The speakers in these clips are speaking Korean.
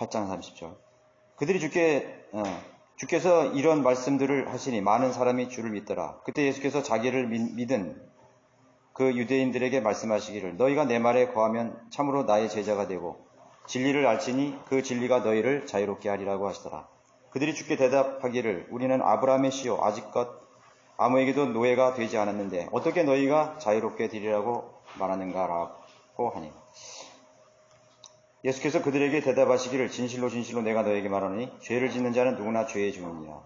8장 30절. 그들이 주께서 이런 말씀들을 하시니 많은 사람이 주를 믿더라. 그때 예수께서 자기를 믿은 그 유대인들에게 말씀하시기를 너희가 내 말에 거하면 참으로 나의 제자가 되고 진리를 알지니 그 진리가 너희를 자유롭게 하리라고 하시더라. 그들이 주께 대답하기를 우리는 아브라함의 씨요 아직껏 아무에게도 노예가 되지 않았는데 어떻게 너희가 자유롭게 되리라고 말하는가라고 하니 예수께서 그들에게 대답하시기를 진실로 진실로 내가 너에게 말하노니 죄를 짓는 자는 누구나 죄의 종이니라.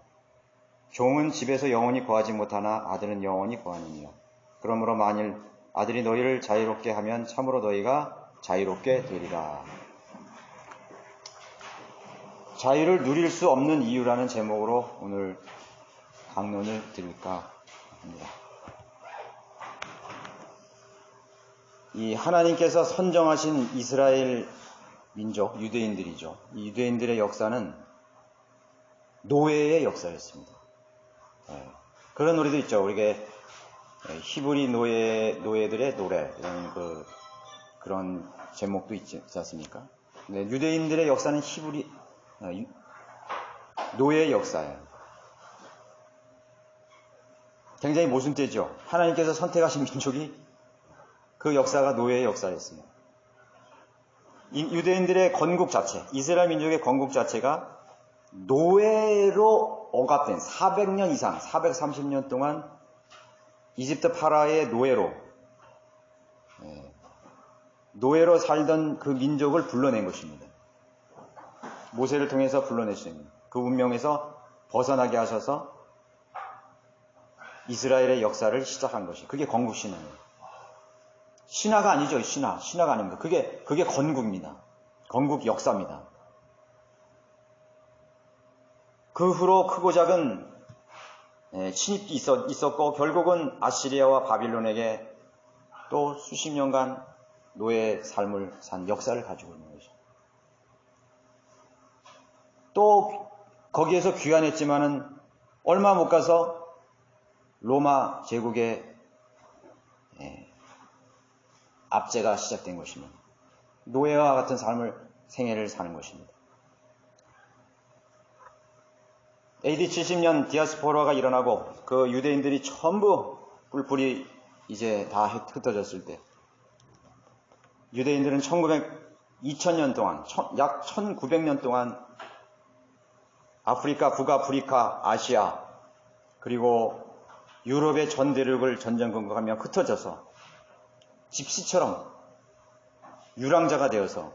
종은 집에서 영원히 거하지 못하나 아들은 영원히 거하느니라. 그러므로 만일 아들이 너희를 자유롭게 하면 참으로 너희가 자유롭게 되리라. 자유를 누릴 수 없는 이유라는 제목으로 오늘 강론을 드릴까 합니다. 이 하나님께서 선정하신 이스라엘 민족, 유대인들이죠. 이 유대인들의 역사는 노예의 역사였습니다. 그런 노래도 있죠. 우리게 히브리 노예들의 노래 이런 그런 제목도 있지 않습니까? 유대인들의 역사는 히브리 노예의 역사예요. 굉장히 모순되죠. 하나님께서 선택하신 민족이 그 역사가 노예의 역사였습니다. 유대인들의 건국 자체, 이스라엘 민족의 건국 자체가 노예로 억압된 400년 이상, 430년 동안 이집트 파라의 노예로 살던 그 민족을 불러낸 것입니다. 모세를 통해서 불러내신 그 운명에서 벗어나게 하셔서 이스라엘의 역사를 시작한 것이 그게 건국신화입니다. 신화가 아니죠. 신화가 아닙니다. 그게 건국입니다. 건국 역사입니다. 그 후로 크고 작은 침입이 있었고 결국은 아시리아와 바빌론에게 또 수십 년간 노예 삶을 산 역사를 가지고 있는 것이죠. 또 거기에서 귀환했지만은 얼마 못 가서 로마 제국의 압제가 시작된 것입니다. 노예와 같은 생애를 사는 것입니다. AD 70년 디아스포라가 일어나고 그 유대인들이 전부 뿔뿔이 이제 다 흩어졌을 때 유대인들은 2000년 동안 약 1900년 동안 아프리카, 북아프리카, 아시아 그리고 유럽의 전 대륙을 전전긍긍하며 흩어져서 집시처럼 유랑자가 되어서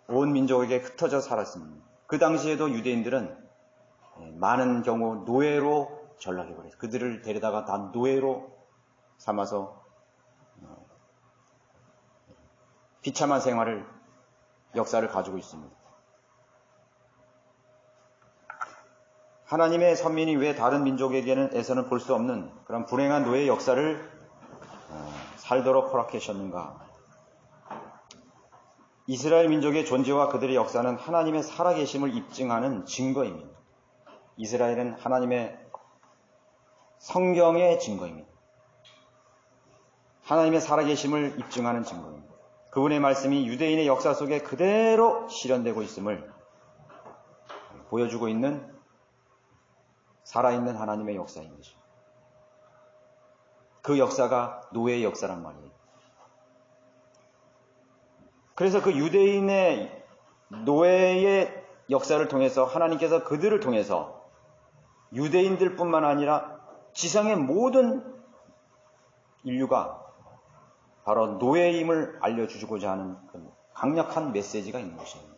온 민족에게 흩어져 살았습니다. 그 당시에도 유대인들은 많은 경우 노예로 전락해버렸어요. 그들을 데려다가 다 노예로 삼아서 비참한 역사를 가지고 있습니다. 하나님의 선민이 왜 다른 민족에게는 볼 수 없는 그런 불행한 노예의 역사를 살도록 허락하셨는가? 이스라엘 민족의 존재와 그들의 역사는 하나님의 살아계심을 입증하는 증거입니다. 이스라엘은 하나님의 성경의 증거입니다. 하나님의 살아계심을 입증하는 증거입니다. 그분의 말씀이 유대인의 역사 속에 그대로 실현되고 있음을 보여주고 있는 살아있는 하나님의 역사인 것이죠. 그 역사가 노예의 역사란 말이에요. 그래서 그 유대인의 노예의 역사를 통해서 하나님께서 그들을 통해서 유대인들뿐만 아니라 지상의 모든 인류가 바로 노예임을 알려주고자 하는 그 강력한 메시지가 있는 것입니다.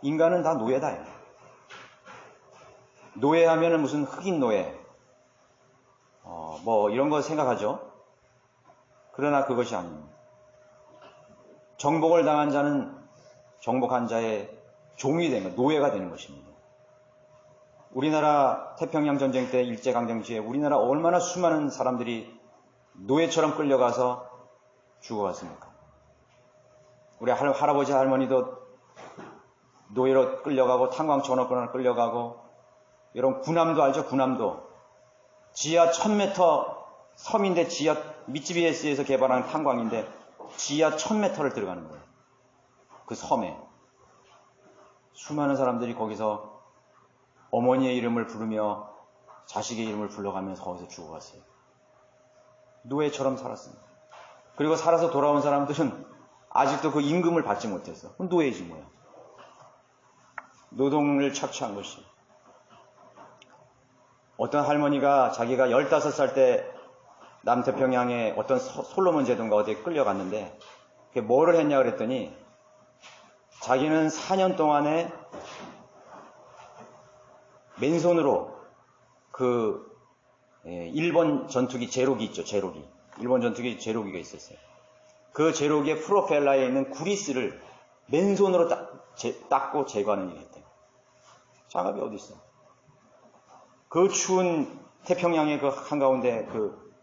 인간은 다 노예다. 노예하면은 무슨 흑인 노예, 이런 거 생각하죠. 그러나 그것이 아닙니다. 정복을 당한 자는 정복한 자의 종이 되는 것, 노예가 되는 것입니다. 우리나라 태평양 전쟁 때 일제강점기에 우리나라 얼마나 수많은 사람들이 노예처럼 끌려가서 죽어갔습니까? 우리 할아버지 할머니도 노예로 끌려가고 탄광전업권으로 끌려가고 여러분 군함도 알죠? 군함도 지하 1000m 섬인데 미쯔비시에서 개발한 탄광인데 지하 1000m를 들어가는 거예요. 그 섬에 수많은 사람들이 거기서 어머니의 이름을 부르며 자식의 이름을 불러가면서 거기서 죽어갔어요. 노예처럼 살았습니다. 그리고 살아서 돌아온 사람들은 아직도 그 임금을 받지 못했어. 그럼 노예지 뭐야. 노동을 착취한 것이. 어떤 할머니가 자기가 15살 때 남태평양에 어떤 솔로몬 제도인가 어디에 끌려갔는데 그게 뭐를 했냐 그랬더니 자기는 4년 동안에 맨손으로 그 일본 전투기 제로기 있죠. 제로기. 일본 전투기 제로기가 있었어요. 그 제로기의 프로펠러에 있는 구리스를 맨손으로 닦고 제거하는 일을 했대요. 장갑이 어디 있어? 그 추운 태평양의 그 한가운데 그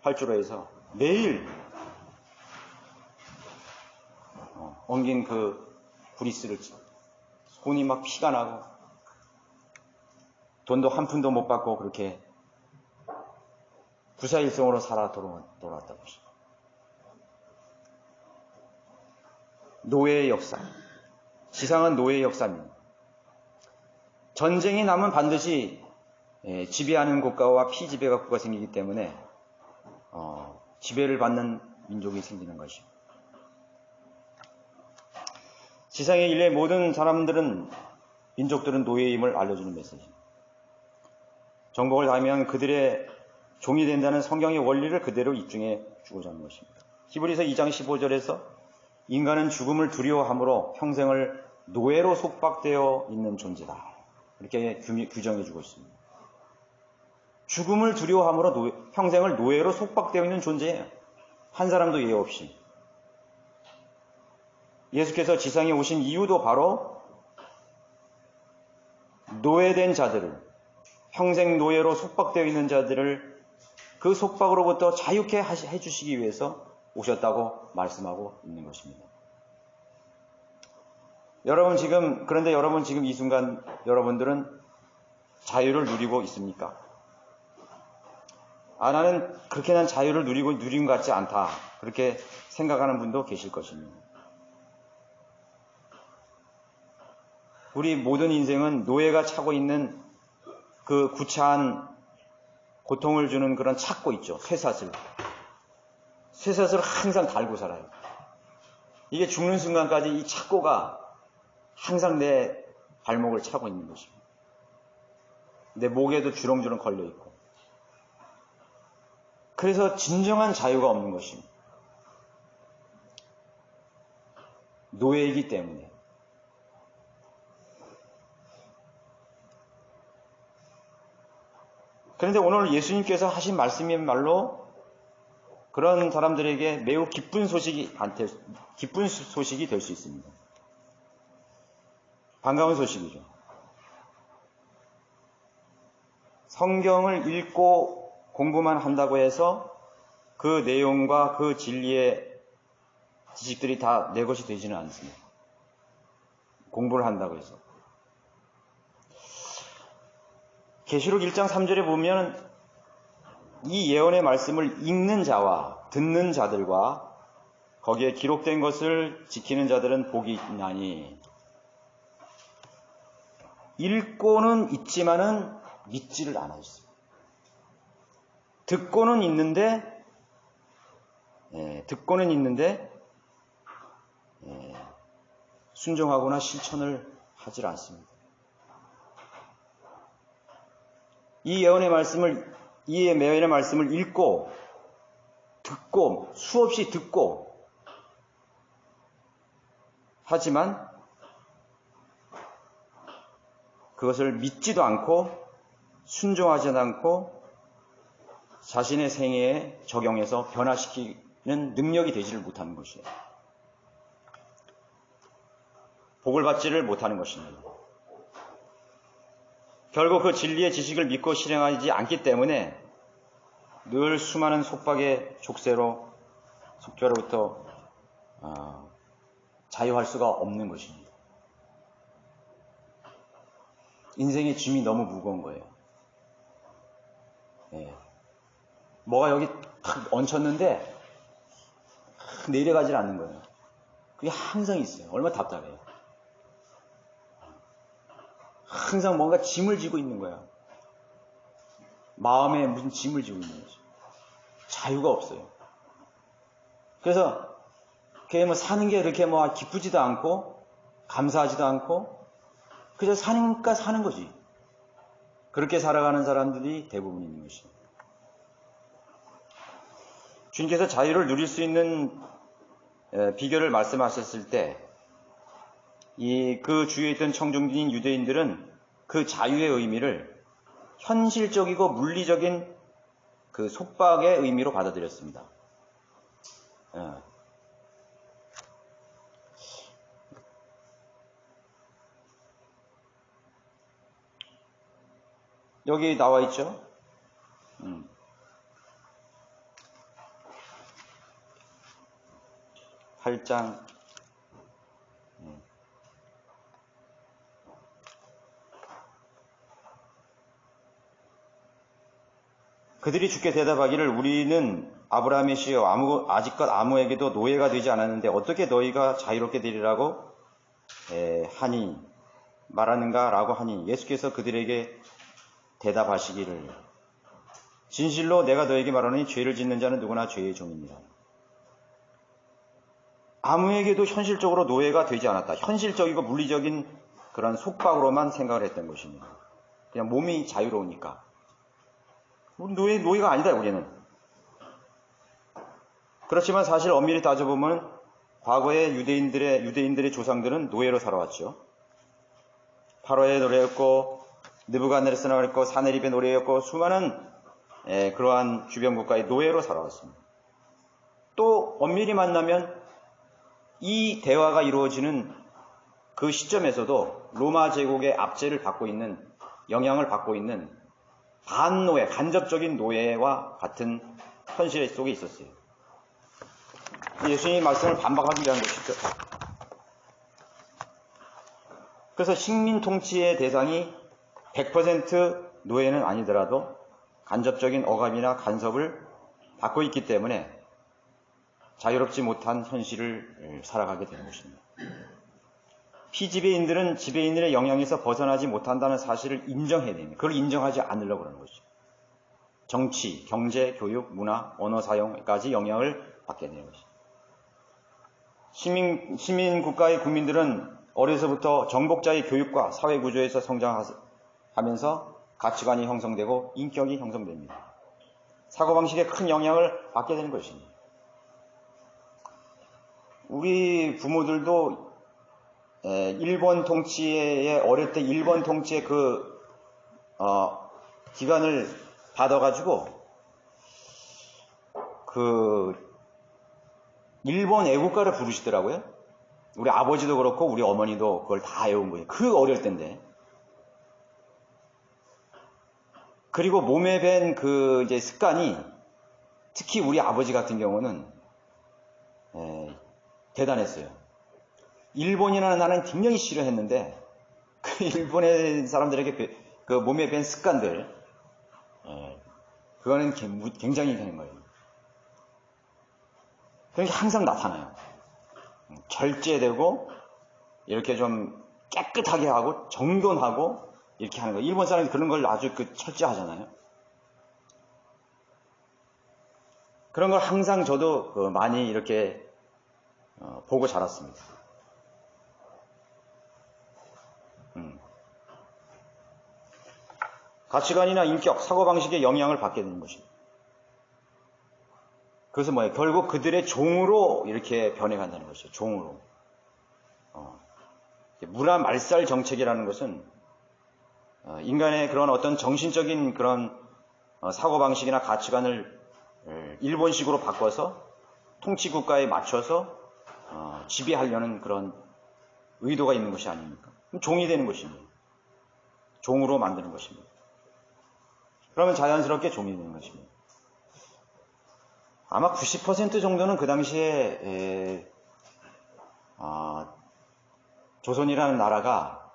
활주로에서 매일 엉긴 그 구리스를 손이 막 피가 나고 돈도 한 푼도 못 받고 그렇게 구사일성으로 살아 돌아왔다고 하십니다. 노예의 역사. 지상은 노예의 역사입니다. 전쟁이 나면 반드시 지배하는 국가와 피지배가 국가가 생기기 때문에 지배를 받는 민족이 생기는 것입니다. 지상의 인류의 모든 사람들은 민족들은 노예임을 알려주는 메시지입니다. 정복을 다하면 그들의 종이 된다는 성경의 원리를 그대로 입증해 주고자 하는 것입니다. 히브리서 2장 15절에서 인간은 죽음을 두려워함으로 평생을 노예로 속박되어 있는 존재다. 이렇게 규정해 주고 있습니다. 죽음을 두려워함으로 평생을 노예로 속박되어 있는 존재예요. 한 사람도 예외 없이. 예수께서 지상에 오신 이유도 바로 노예된 자들을, 평생 노예로 속박되어 있는 자들을 그 속박으로부터 자유케 해주시기 위해서 오셨다고 말씀하고 있는 것입니다. 그런데 여러분 지금 이 순간 여러분들은 자유를 누리고 있습니까? 나는 그렇게 난 자유를 누린 것 같지 않다. 그렇게 생각하는 분도 계실 것입니다. 우리 모든 인생은 노예가 차고 있는 그 구차한 고통을 주는 그런 찾고 있죠. 쇠사슬. 쇠사슬을 항상 달고 살아요. 이게 죽는 순간까지 이 착고가 항상 내 발목을 차고 있는 것입니다. 내 목에도 주렁주렁 걸려 있고. 그래서 진정한 자유가 없는 것입니다. 노예이기 때문에. 그런데 오늘 예수님께서 하신 말씀이야말로 그런 사람들에게 매우 기쁜 소식이 될 수 있습니다. 반가운 소식이죠. 성경을 읽고 공부만 한다고 해서 그 내용과 그 진리의 지식들이 다 내 것이 되지는 않습니다. 공부를 한다고 해서. 계시록 1장 3절에 보면 이 예언의 말씀을 읽는 자와 듣는 자들과 거기에 기록된 것을 지키는 자들은 복이 있나니, 읽고는 있지만은 믿지를 않아 있습니다. 듣고는 있는데 순종하거나 실천을 하질 않습니다. 이 예언의 말씀을 읽고 듣고 수없이 듣고 하지만 그것을 믿지도 않고 순종하지도 않고 자신의 생애에 적용해서 변화시키는 능력이 되지를 못하는 것이에요. 복을 받지를 못하는 것입니다. 결국 그 진리의 지식을 믿고 실행하지 않기 때문에 늘 수많은 속박의 속죄로부터 자유할 수가 없는 것입니다. 인생의 짐이 너무 무거운 거예요. 뭐가 여기 탁 얹혔는데 내려가질 않는 거예요. 그게 항상 있어요. 얼마나 답답해요. 항상 뭔가 짐을 지고 있는 거야. 마음에 무슨 짐을 지고 있는 거지. 자유가 없어요. 그래서 그게 뭐 사는 게 그렇게 뭐 기쁘지도 않고 감사하지도 않고 그저 사니까 사는 거지. 그렇게 살아가는 사람들이 대부분 있는 것이죠. 주님께서 자유를 누릴 수 있는 비결을 말씀하셨을 때 그 주위에 있던 청중진 유대인들은 그 자유의 의미를 현실적이고 물리적인 그 속박의 의미로 받아들였습니다. 여기 나와 있죠? 8장 그들이 주께 대답하기를 우리는 아브라함의 씨여 아직껏 아무에게도 노예가 되지 않았는데 어떻게 너희가 자유롭게 되리라고 하니 말하는가 라고 하니 예수께서 그들에게 대답하시기를 진실로 내가 너에게 말하노니 죄를 짓는 자는 누구나 죄의 종입니다. 아무에게도 현실적으로 노예가 되지 않았다. 현실적이고 물리적인 그런 속박으로만 생각을 했던 것입니다. 그냥 몸이 자유로우니까. 우리 노예가 아니다, 우리는. 그렇지만 사실 엄밀히 따져보면 과거의 유대인들의 조상들은 노예로 살아왔죠. 파로의 노예였고, 느부갓네살의 노예였고, 사네립의 노예였고, 수많은 그러한 주변 국가의 노예로 살아왔습니다. 또 엄밀히 만나면 이 대화가 이루어지는 그 시점에서도 로마 제국의 압제를 받고 있는, 영향을 받고 있는 반노예, 간접적인 노예와 같은 현실 속에 있었어요. 예수님의 말씀을 반박하기 위한 것이죠. 그래서 식민 통치의 대상이 100% 노예는 아니더라도 간접적인 억압이나 간섭을 받고 있기 때문에 자유롭지 못한 현실을 살아가게 되는 것입니다. 피지배인들은 지배인들의 영향에서 벗어나지 못한다는 사실을 인정해야 됩니다. 그걸 인정하지 않으려고 하는 것이죠. 정치, 경제, 교육, 문화, 언어 사용까지 영향을 받게 되는 것이죠. 시민 국가의 국민들은 어려서부터 정복자의 교육과 사회 구조에서 성장하면서 가치관이 형성되고 인격이 형성됩니다. 사고방식에 큰 영향을 받게 되는 것입니다. 우리 부모들도 일본 통치에 어릴 때 일본 통치의 기간을 받아가지고 일본 애국가를 부르시더라고요. 우리 아버지도 그렇고 우리 어머니도 그걸 다 외운 거예요. 그 어릴 때인데. 그리고 몸에 밴 이제 습관이 특히 우리 아버지 같은 경우는 대단했어요. 일본이라는 나라는 굉장히 싫어했는데 그 일본의 사람들에게 그 몸에 밴 습관들 그거는 굉장히 되는 거예요. 그게 항상 나타나요. 절제되고 이렇게 좀 깨끗하게 하고 정돈하고 이렇게 하는 거예요. 일본 사람이 그런 걸 아주 철저하잖아요. 그런 걸 항상 저도 많이 이렇게 보고 자랐습니다. 가치관이나 인격, 사고방식에 영향을 받게 되는 것입니다. 그래서 뭐예요? 결국 그들의 종으로 이렇게 변해간다는 것이죠. 종으로. 문화 말살 정책이라는 것은 인간의 그런 어떤 정신적인 그런 사고방식이나 가치관을 일본식으로 바꿔서 통치국가에 맞춰서 지배하려는 그런 의도가 있는 것이 아닙니까? 종이 되는 것입니다. 종으로 만드는 것입니다. 그러면 자연스럽게 종이 되는 것입니다. 아마 90% 정도는 그 당시에 조선이라는 나라가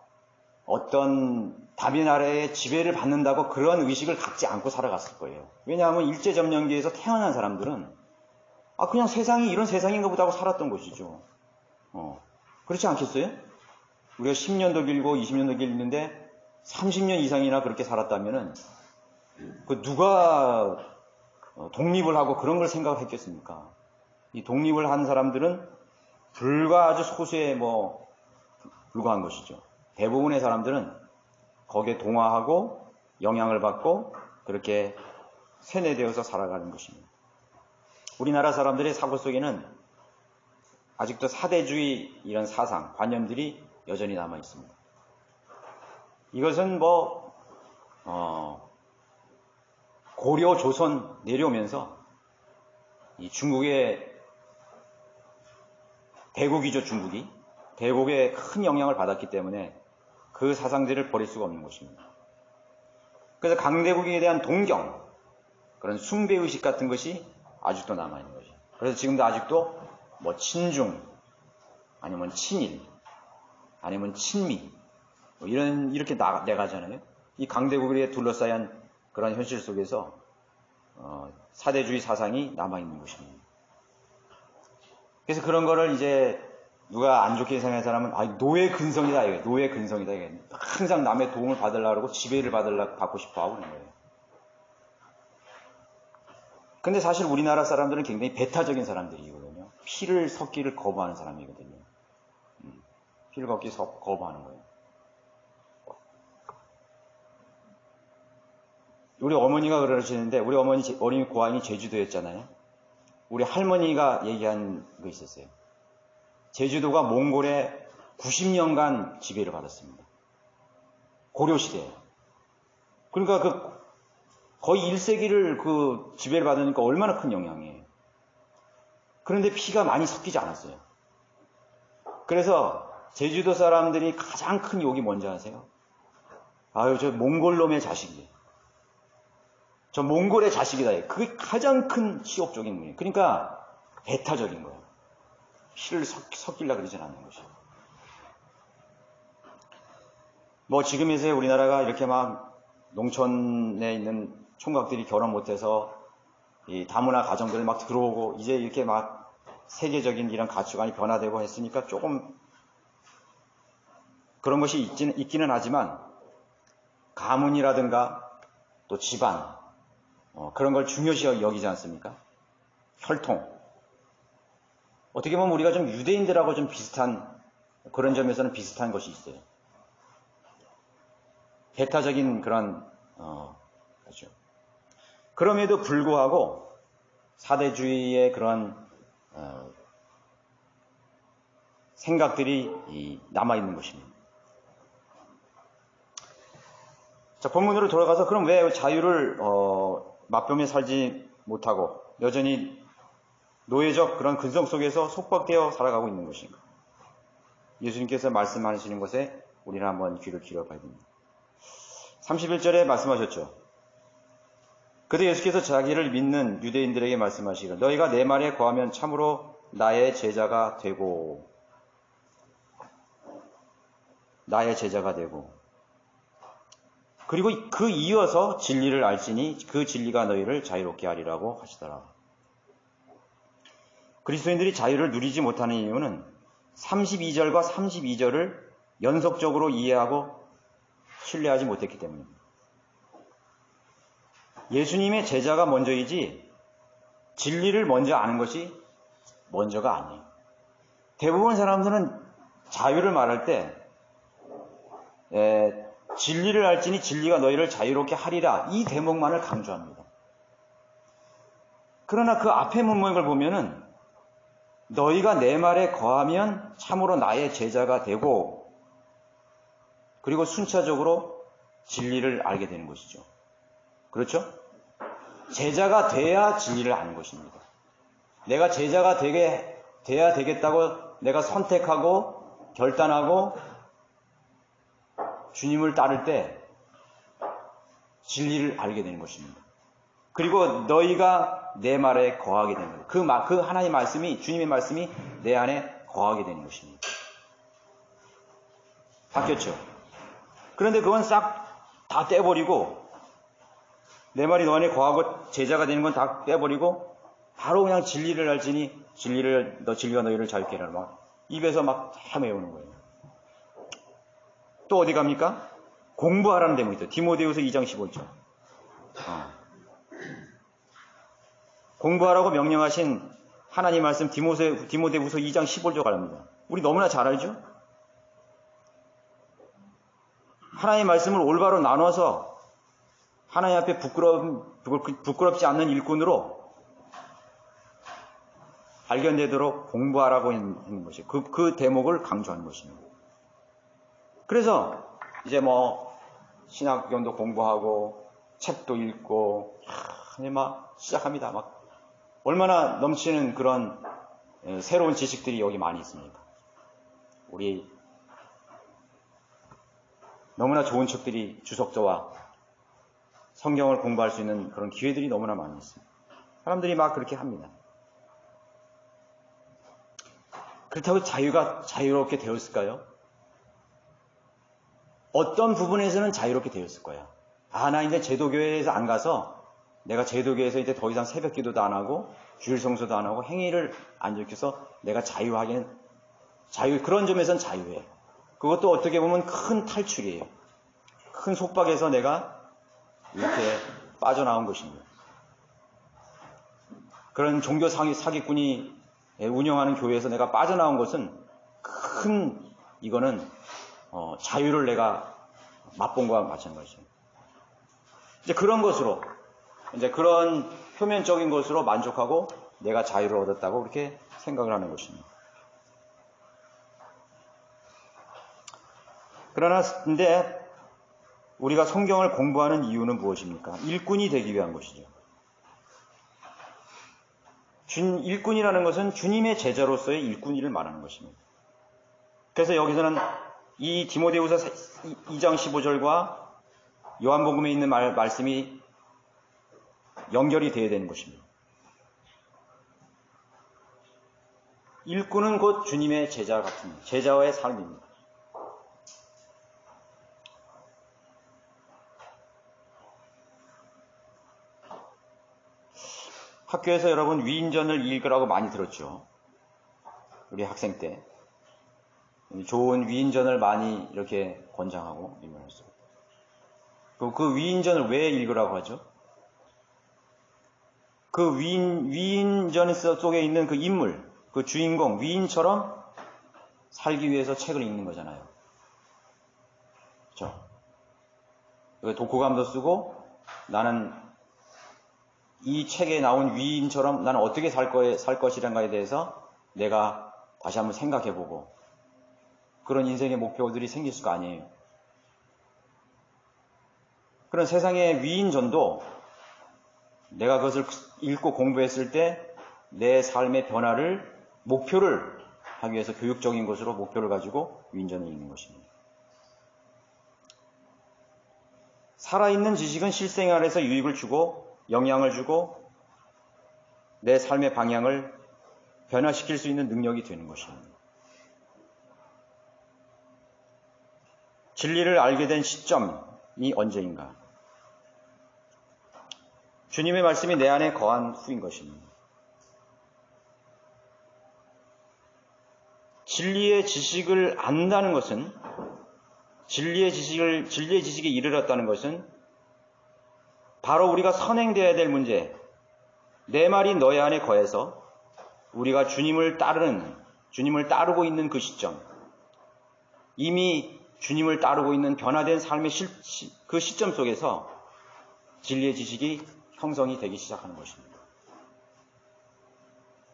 어떤 다른 나라의 지배를 받는다고 그런 의식을 갖지 않고 살아갔을 거예요. 왜냐하면 일제점령기에서 태어난 사람들은 그냥 세상이 이런 세상인가 보다 하고 살았던 것이죠. 그렇지 않겠어요? 우리가 10년도 길고 20년도 길는데 30년 이상이나 그렇게 살았다면은 그 누가 독립을 하고 그런 걸 생각했겠습니까? 이 독립을 한 사람들은 불과 아주 소수에 불과한 것이죠. 대부분의 사람들은 거기에 동화하고 영향을 받고 그렇게 세뇌되어서 살아가는 것입니다. 우리나라 사람들의 사고 속에는 아직도 사대주의 이런 사상, 관념들이 여전히 남아 있습니다. 이것은 고려, 조선 내려오면서 이 중국의 대국이죠, 중국이. 대국에 큰 영향을 받았기 때문에 그 사상들을 버릴 수가 없는 것입니다. 그래서 강대국에 대한 동경, 그런 숭배의식 같은 것이 아직도 남아있는 거죠. 그래서 지금도 아직도 친중, 아니면 친일, 아니면 친미, 이렇게 내가잖아요. 이 강대국에 둘러싸인 그런 현실 속에서 사대주의 사상이 남아있는 것입니다. 그래서 그런 거를 이제 누가 안 좋게 생각하는 사람은 노예 근성이다, 이게 노예 근성이다, 이게 항상 남의 도움을 받으려고 그러고 지배를 받고 싶어 하고 그런 거예요. 근데 사실 우리나라 사람들은 굉장히 배타적인 사람들이거든요. 피를 섞기를 거부하는 사람이거든요. 피를 거부하는 거예요. 우리 어머니가 그러시는데, 우리 어머니 고향이 제주도였잖아요. 우리 할머니가 얘기한 거 있었어요. 제주도가 몽골에 90년간 지배를 받았습니다. 고려시대에. 그러니까 거의 1세기를 지배를 받으니까 얼마나 큰 영향이에요. 그런데 피가 많이 섞이지 않았어요. 그래서 제주도 사람들이 가장 큰 욕이 뭔지 아세요? 저 몽골놈의 자식이. 저 몽골의 자식이다. 그게 가장 큰 치욕적인 문이에요. 그러니까 배타적인 거예요. 피를 섞이려고 그러진 않는 것이에요. 지금에서야 우리나라가 이렇게 농촌에 있는 총각들이 결혼 못해서 이 다문화 가정들 들어오고 이제 이렇게 세계적인 이런 가치관이 변화되고 했으니까 조금 그런 것이 있기는 하지만 가문이라든가 또 집안 그런 걸 중요시 여기지 않습니까? 혈통. 어떻게 보면 우리가 좀 유대인들하고 좀 비슷한 그런 점에서는 비슷한 것이 있어요. 배타적인 그런 그렇죠. 그럼에도 불구하고 사대주의의 그런 생각들이 남아있는 것입니다. 자, 본문으로 돌아가서 그럼 왜 자유를 맛보며 살지 못하고 여전히 노예적 그런 근성 속에서 속박되어 살아가고 있는 것인가? 예수님께서 말씀하시는 것에 우리는 한번 귀를 기울여봐야 됩니다. 31절에 말씀하셨죠. 그때 예수께서 자기를 믿는 유대인들에게 말씀하시기를 너희가 내 말에 거하면 참으로 나의 제자가 되고 그리고 그 이어서 진리를 알지니 그 진리가 너희를 자유롭게 하리라고 하시더라. 그리스도인들이 자유를 누리지 못하는 이유는 32절과 32절을 연속적으로 이해하고 신뢰하지 못했기 때문입니다. 예수님의 제자가 먼저이지 진리를 먼저 아는 것이 먼저가 아니에요. 대부분 사람들은 자유를 말할 때 진리를 알지니 진리가 너희를 자유롭게 하리라 이 대목만을 강조합니다. 그러나 그 앞에 문맥을 보면은 너희가 내 말에 거하면 참으로 나의 제자가 되고 그리고 순차적으로 진리를 알게 되는 것이죠. 그렇죠? 제자가 돼야 진리를 아는 것입니다. 내가 제자가 돼야 되겠다고 내가 선택하고 결단하고 주님을 따를 때 진리를 알게 되는 것입니다. 그리고 너희가 내 말에 거하게 되는 거예요. 그 하나님의 말씀이, 주님의 말씀이 내 안에 거하게 되는 것입니다. 바뀌었죠? 그런데 그건 싹 다 떼버리고 내 말이 너 안에 거하고 제자가 되는 건 다 떼버리고 바로 그냥 진리를 알지니 진리가 너희를 자유케 하라. 입에서 막 다 외우는 거예요. 또 어디 갑니까? 공부하라는 대목이 있어요. 디모데후서 2장 15절. 공부하라고 명령하신 하나님 말씀 디모데후서 2장 15절 가랍니다. 우리 너무나 잘 알죠? 하나님의 말씀을 올바로 나눠서 하나님 앞에 부끄럽지 않는 일꾼으로 발견되도록 공부하라고 있는 것이 그 대목을 강조하는 것입니다. 그래서 이제 뭐 신학교도 공부하고 책도 읽고 막 시작합니다. 막 얼마나 넘치는 그런 새로운 지식들이 여기 많이 있습니까? 우리 너무나 좋은 책들이 주석서와 성경을 공부할 수 있는 그런 기회들이 너무나 많이 있습니다. 사람들이 막 그렇게 합니다. 그렇다고 자유가 자유롭게 되었을까요? 어떤 부분에서는 자유롭게 되었을 거야. 나 이제 제도교회에서 안 가서 내가 제도교회에서 이제 더 이상 새벽 기도도 안 하고 주일 성수도 안 하고 행위를 안 지켜서 내가 그런 점에서는 자유해. 그것도 어떻게 보면 큰 탈출이에요. 큰 속박에서 내가 이렇게 빠져나온 것입니다. 그런 종교 사기꾼이 운영하는 교회에서 내가 빠져나온 것은 이거는 자유를 내가 맛본 거와 마찬가지죠. 이제 그런 것으로, 이제 그런 표면적인 것으로 만족하고 내가 자유를 얻었다고 그렇게 생각을 하는 것입니다. 그러나, 근데 우리가 성경을 공부하는 이유는 무엇입니까? 일꾼이 되기 위한 것이죠. 일꾼이라는 것은 주님의 제자로서의 일꾼이를 말하는 것입니다. 그래서 여기서는 이 디모데후서 2장 15절과 요한복음에 있는 말씀이 연결이 되어야 되는 것입니다. 일꾼은 곧 주님의 제자 같은 제자와의 삶입니다. 학교에서 여러분 위인전을 읽으라고 많이 들었죠. 우리 학생 때. 좋은 위인전을 많이 이렇게 권장하고 읽었어요. 그 위인전을 왜 읽으라고 하죠? 그 위인전 속에 있는 그 인물, 그 주인공, 위인처럼 살기 위해서 책을 읽는 거잖아요. 그렇죠? 독후감도 쓰고 나는 이 책에 나온 위인처럼 나는 어떻게 살 것이란가에 대해서 내가 다시 한번 생각해보고 그런 인생의 목표들이 생길 수가 아니에요. 그런 세상의 위인전도 내가 그것을 읽고 공부했을 때 내 삶의 변화를 목표를 하기 위해서 교육적인 것으로 목표를 가지고 위인전을 읽는 것입니다. 살아있는 지식은 실생활에서 유익을 주고 영향을 주고 내 삶의 방향을 변화시킬 수 있는 능력이 되는 것입니다. 진리를 알게 된 시점이 언제인가? 주님의 말씀이 내 안에 거한 후인 것입니다. 진리의 지식을 안다는 것은 진리의 지식에 이르렀다는 것은 바로 우리가 선행되어야 될 문제, 내 말이 너희 안에 거해서 우리가 주님을 따르고 있는 그 시점, 이미 주님을 따르고 있는 변화된 삶의 그 시점 속에서 진리의 지식이 형성이 되기 시작하는 것입니다.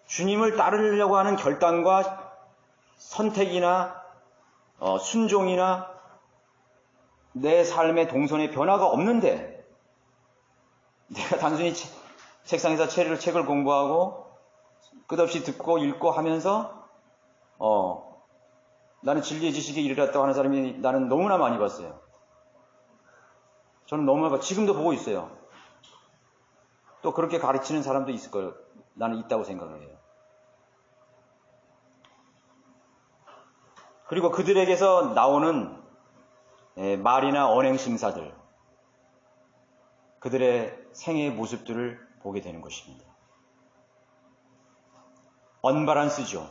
주님을 따르려고 하는 결단과 선택이나 순종이나 내 삶의 동선의 변화가 없는데 내가 단순히 책상에서 책을 공부하고 끝없이 듣고 읽고 하면서 나는 진리의 지식에 이르렀다고 하는 사람이 나는 너무나 많이 봤어요. 저는 너무나 지금도 보고 있어요. 또 그렇게 가르치는 사람도 있을 거예요. 나는 있다고 생각을 해요. 그리고 그들에게서 나오는 말이나 언행심사들, 그들의 생애의 모습들을 보게 되는 것입니다. 언밸런스죠.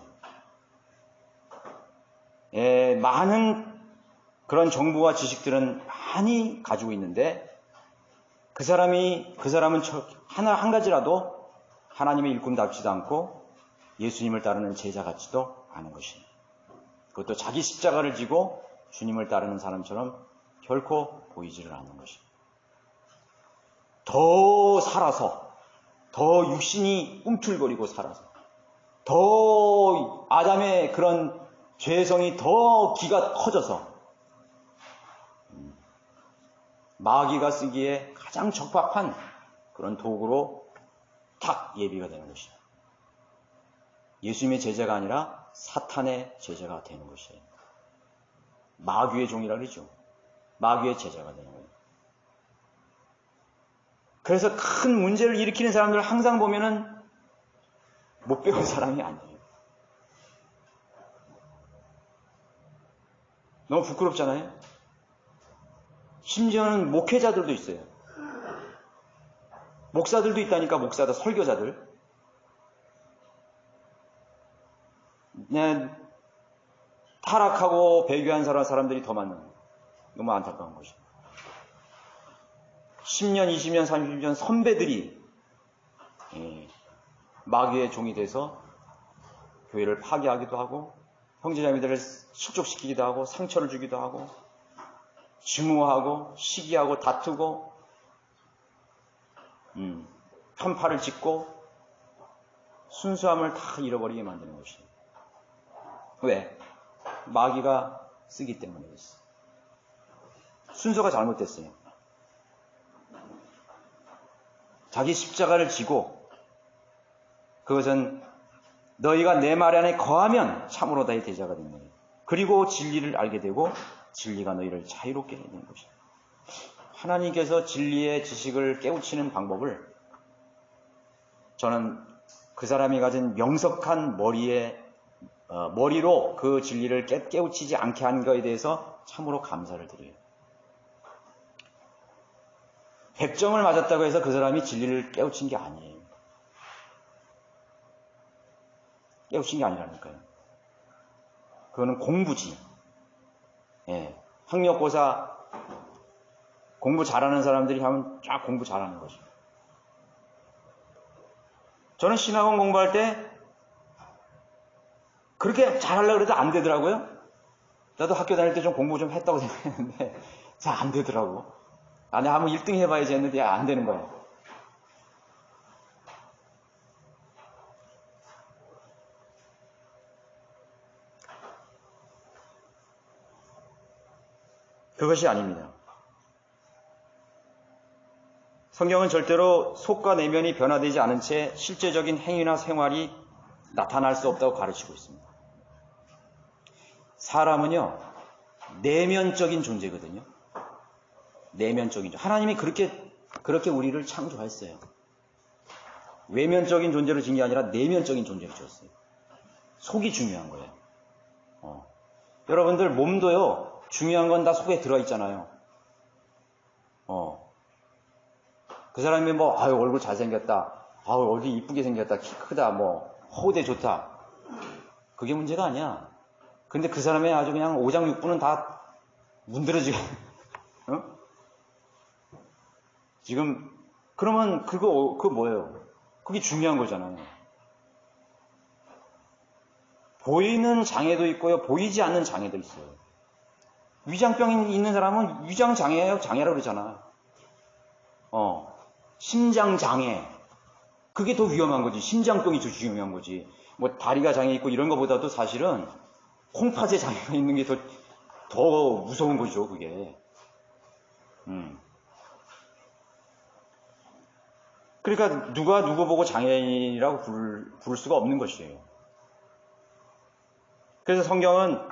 많은 그런 정보와 지식들은 많이 가지고 있는데 그 사람은 한 가지라도 하나님의 일꾼답지도 않고 예수님을 따르는 제자 같지도 않은 것입니다. 그것도 자기 십자가를 지고 주님을 따르는 사람처럼 결코 보이지를 않는 것입니다. 더 살아서, 더 육신이 꿈틀거리고 살아서, 더 아담의 그런 죄성이 더 기가 커져서 마귀가 쓰기에 가장 적합한 그런 도구로 탁 예비가 되는 것이에요. 예수님의 제자가 아니라 사탄의 제자가 되는 것이에요. 마귀의 종이라 그러죠. 마귀의 제자가 되는 거예요. 그래서 큰 문제를 일으키는 사람들을 항상 보면은 못 배운 사람이 아니에요. 너무 부끄럽잖아요. 심지어는 목회자들도 있어요. 목사들도 있다니까, 목사들, 설교자들. 그냥 타락하고 배교한 사람들이 더 많은 거예요. 너무 안타까운 것이죠. 10년, 20년, 30년 선배들이 마귀의 종이 돼서 교회를 파괴하기도 하고 형제자매들을 실족시키기도 하고 상처를 주기도 하고 증오하고 시기하고 다투고 편파를 짓고 순수함을 다 잃어버리게 만드는 것이에요. 왜? 마귀가 쓰기 때문이었어요. 순서가 잘못됐어요. 자기 십자가를 지고 그것은 너희가 내 말 안에 거하면 참으로 나의 제자가 된다. 그리고 진리를 알게 되고 진리가 너희를 자유롭게 해내는 것이다. 하나님께서 진리의 지식을 깨우치는 방법을 저는 그 사람이 가진 명석한 머리로 그 진리를 깨우치지 않게 한 것에 대해서 참으로 감사를 드려요. 100점을 맞았다고 해서 그 사람이 진리를 깨우친 게 아니에요. 깨우친 게 아니라니까요. 그거는 공부지. 학력고사 공부 잘하는 사람들이 하면 쫙 공부 잘하는 거죠. 저는 신학원 공부할 때 그렇게 잘하려고 해도 안 되더라고요. 나도 학교 다닐 때 좀 공부 좀 했다고 생각했는데 잘 안 되더라고. 내가 한번 1등 해봐야지 했는데 안 되는 거예요. 그것이 아닙니다. 성경은 절대로 속과 내면이 변화되지 않은 채 실제적인 행위나 생활이 나타날 수 없다고 가르치고 있습니다. 사람은요, 내면적인 존재거든요. 내면적인 존재. 하나님이 그렇게 우리를 창조했어요. 외면적인 존재로 진 게 아니라 내면적인 존재로 지었어요. 속이 중요한 거예요. 여러분들 몸도요, 중요한 건 다 속에 들어있잖아요. 그 사람이 얼굴 잘생겼다. 얼굴 이쁘게 생겼다. 키 크다. 허우대 좋다. 그게 문제가 아니야. 근데 그 사람의 아주 그냥 오장육부는 다 문드러지게, 지금, 그러면 그거 뭐예요? 그게 중요한 거잖아요. 보이는 장애도 있고요. 보이지 않는 장애도 있어요. 위장병이 있는 사람은 위장장애라고 그러잖아. 심장장애. 그게 더 위험한 거지. 심장병이 더 위험한 거지. 다리가 장애 있고 이런 것보다도 사실은 콩팥에 장애가 있는 게 더 무서운 거죠, 그게. 그러니까 누가 누구 보고 장애인이라고 부를 수가 없는 것이에요. 그래서 성경은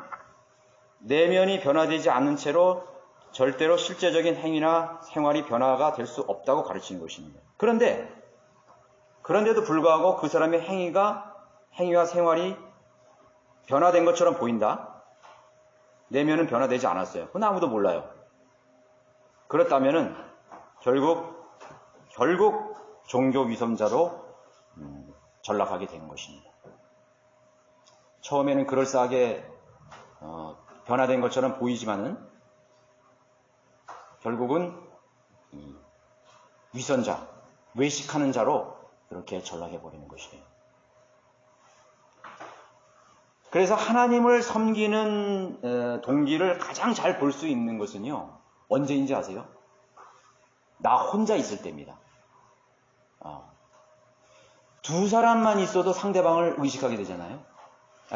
내면이 변화되지 않는 채로 절대로 실제적인 행위나 생활이 변화가 될 수 없다고 가르치는 것입니다. 그런데도 불구하고 그 사람의 행위와 생활이 변화된 것처럼 보인다? 내면은 변화되지 않았어요. 그건 아무도 몰라요. 그렇다면은 결국 종교 위선자로 전락하게 된 것입니다. 처음에는 그럴싸하게 변화된 것처럼 보이지만은 결국은 위선자, 외식하는 자로 그렇게 전락해버리는 것이에요. 그래서 하나님을 섬기는 동기를 가장 잘 볼 수 있는 것은요, 언제인지 아세요? 나 혼자 있을 때입니다. 두 사람만 있어도 상대방을 의식하게 되잖아요.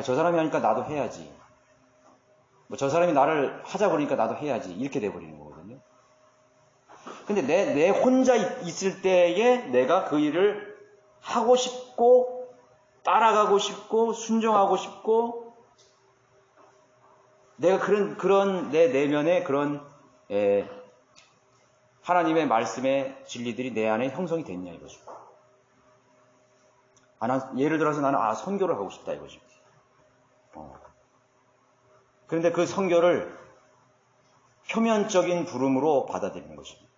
저 사람이 하니까 나도 해야지. 저 사람이 나를 하자 그러니까 나도 해야지. 이렇게 돼버리는 거거든요. 근데 내 혼자 있을 때에 내가 그 일을 하고 싶고, 따라가고 싶고, 순종하고 싶고, 내가 그런 내 내면의 그런, 하나님의 말씀의 진리들이 내 안에 형성이 됐냐 이거죠. 예를 들어서 나는 선교를 하고 싶다 이거죠. 그런데 그 선교를 표면적인 부름으로 받아들이는 것입니다.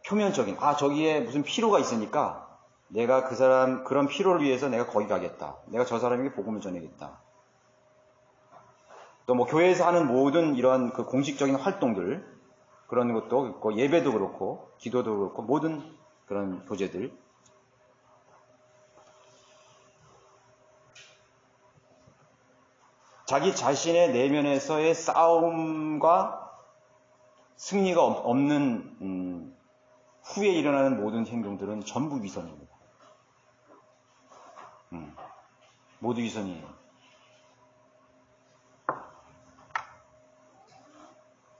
표면적인, 저기에 무슨 필요가 있으니까 내가 그런 필요를 위해서 내가 거기 가겠다. 내가 저 사람에게 복음을 전하겠다. 또 교회에서 하는 모든 이런 그 공식적인 활동들, 그런 것도 있고, 예배도 그렇고, 기도도 그렇고, 모든 그런 교제들. 자기 자신의 내면에서의 싸움과 승리가 없는 후에 일어나는 모든 행동들은 전부 위선입니다. 모두 위선이에요.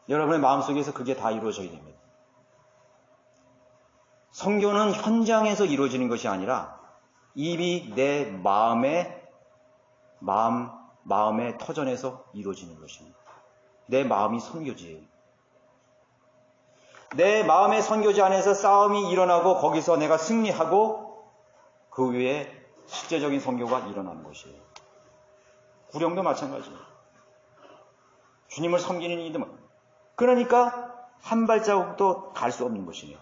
여러분의 마음속에서 그게 다 이루어져야 됩니다. 선교는 현장에서 이루어지는 것이 아니라 이미 내 마음의 터전에서 이루어지는 것입니다. 내 마음이 선교지예요. 내 마음의 선교지 안에서 싸움이 일어나고 거기서 내가 승리하고 그 위에 실제적인 선교가 일어나는 것이에요. 구령도 마찬가지예요. 주님을 섬기는 이들은 그러니까 한 발자국도 갈 수 없는 것이에요.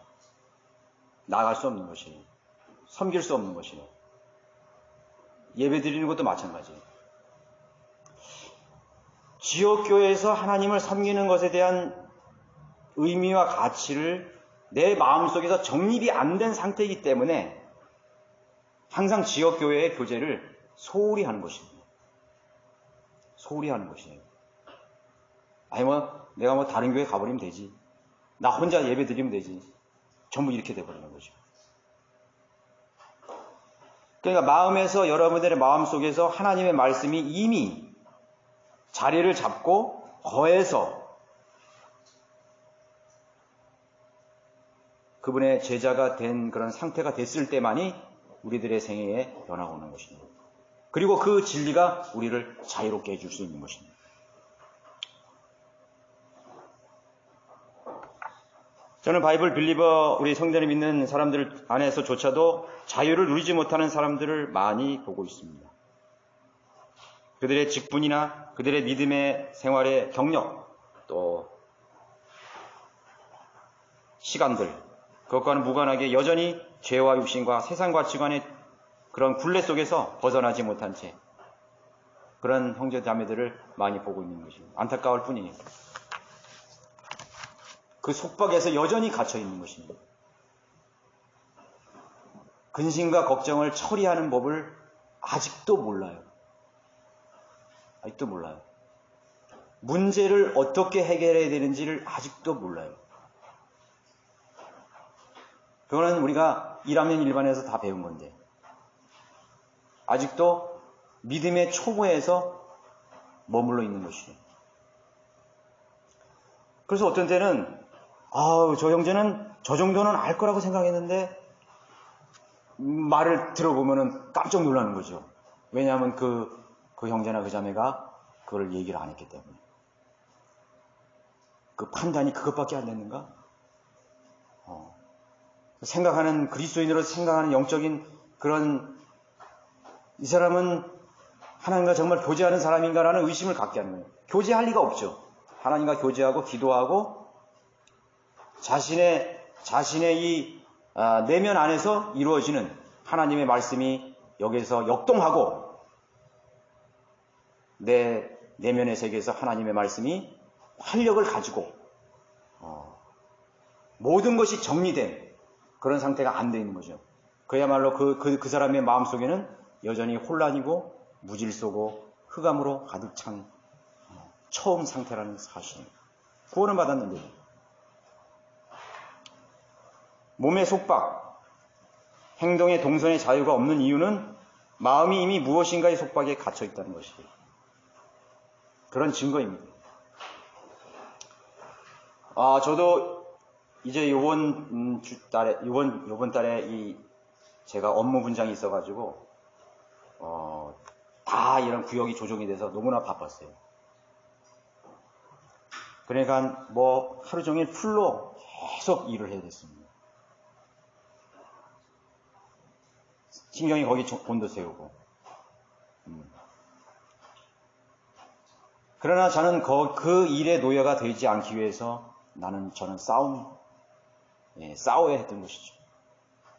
나갈 수 없는 것이에요. 섬길 수 없는 것이에요. 예배 드리는 것도 마찬가지예요. 지역교회에서 하나님을 섬기는 것에 대한 의미와 가치를 내 마음속에서 정립이 안 된 상태이기 때문에 항상 지역교회의 교제를 소홀히 하는 것입니다. 소홀히 하는 것이에요. 내가 다른 교회 가버리면 되지. 나 혼자 예배 드리면 되지. 전부 이렇게 돼버리는 거죠. 그러니까 여러분들의 마음속에서 하나님의 말씀이 이미 자리를 잡고 거해서 그분의 제자가 된 그런 상태가 됐을 때만이 우리들의 생애에 변화가 오는 것입니다. 그리고 그 진리가 우리를 자유롭게 해줄 수 있는 것입니다. 저는 바이블 빌리버, 우리 성전을 믿는 사람들 안에서조차도 자유를 누리지 못하는 사람들을 많이 보고 있습니다. 그들의 직분이나 그들의 믿음의 생활의 경력, 또 시간들, 그것과는 무관하게 여전히 죄와 육신과 세상 가치관의 그런 굴레 속에서 벗어나지 못한 채 그런 형제 자매들을 많이 보고 있는 것입니다. 안타까울 뿐이에요. 그 속박에서 여전히 갇혀 있는 것입니다. 근심과 걱정을 처리하는 법을 아직도 몰라요. 아직도 몰라요. 문제를 어떻게 해결해야 되는지를 아직도 몰라요. 그거는 우리가 1학년 1반에서 다 배운 건데 아직도 믿음의 초보에서 머물러 있는 것이에요. 그래서 어떤 때는 저 형제는 저 정도는 알 거라고 생각했는데 말을 들어보면 깜짝 놀라는 거죠. 왜냐하면 그 형제나 그 자매가 그걸 얘기를 안 했기 때문에. 그 판단이 그것밖에 안 됐는가? 생각하는 그리스도인으로 생각하는 영적인 그런 이 사람은 하나님과 정말 교제하는 사람인가라는 의심을 갖게 하는 거예요. 교제할 리가 없죠. 하나님과 교제하고 기도하고 자신의 이 내면 안에서 이루어지는 하나님의 말씀이 여기서 역동하고 내 내면의 세계에서 하나님의 말씀이 활력을 가지고 모든 것이 정리된 그런 상태가 안 돼 있는 거죠. 그야말로 그 사람의 마음속에는 여전히 혼란이고 무질서고 흑암으로 가득 찬 처음 상태라는 사실입니다. 구원을 받았는데 몸의 속박, 행동의 동선의 자유가 없는 이유는 마음이 이미 무엇인가의 속박에 갇혀 있다는 것이에요. 그런 증거입니다. 저도 이제 요번 달에 제가 업무 분장이 있어가지고, 다 이런 구역이 조정이 돼서 너무나 바빴어요. 그러니까 하루 종일 풀로 계속 일을 해야 됐습니다. 신경이 거기 본도 세우고. 그러나 저는 그 일의 노예가 되지 않기 위해서 저는 싸워야 했던 것이죠.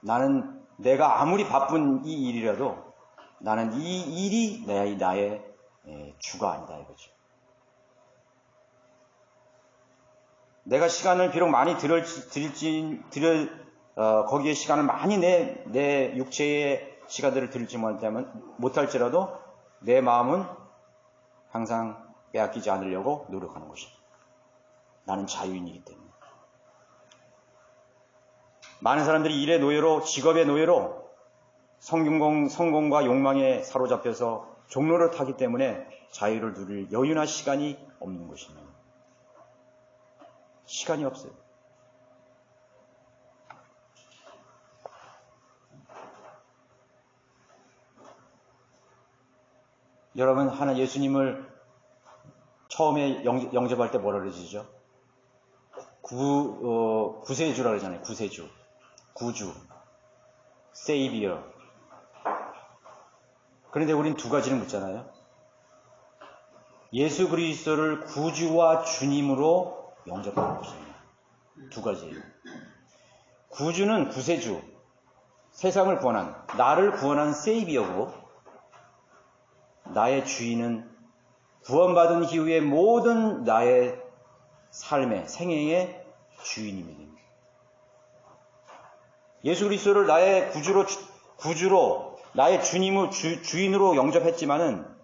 나는 내가 아무리 바쁜 이 일이라도 나는 이 일이 나의 주가 아니다 이거죠. 내가 시간을 비록 많이 거기에 시간을 많이 내 육체의 시간들을 들일지 못할지라도 내 마음은 항상 빼앗기지 않으려고 노력하는 것입니다. 나는 자유인이기 때문에. 많은 사람들이 일의 노예로, 직업의 노예로 성공과 욕망에 사로잡혀서 종로를 타기 때문에 자유를 누릴 여유나 시간이 없는 것입니다. 시간이 없어요. 여러분, 예수님을 처음에 영접할 때 뭐라 그러시죠? 구세주라 그러잖아요. 구세주. 구주. 세이비어. 그런데 우린 두 가지를 묻잖아요. 예수 그리스도를 구주와 주님으로 영접하는 것입니다. 두 가지예요. 구주는 구세주. 세상을 나를 구원한 세이비어고, 나의 주인은 구원받은 이후의 모든 나의 삶의 생애의 주인입니다. 예수 그리스도를 나의 구주로 나의 주인으로 영접했지만은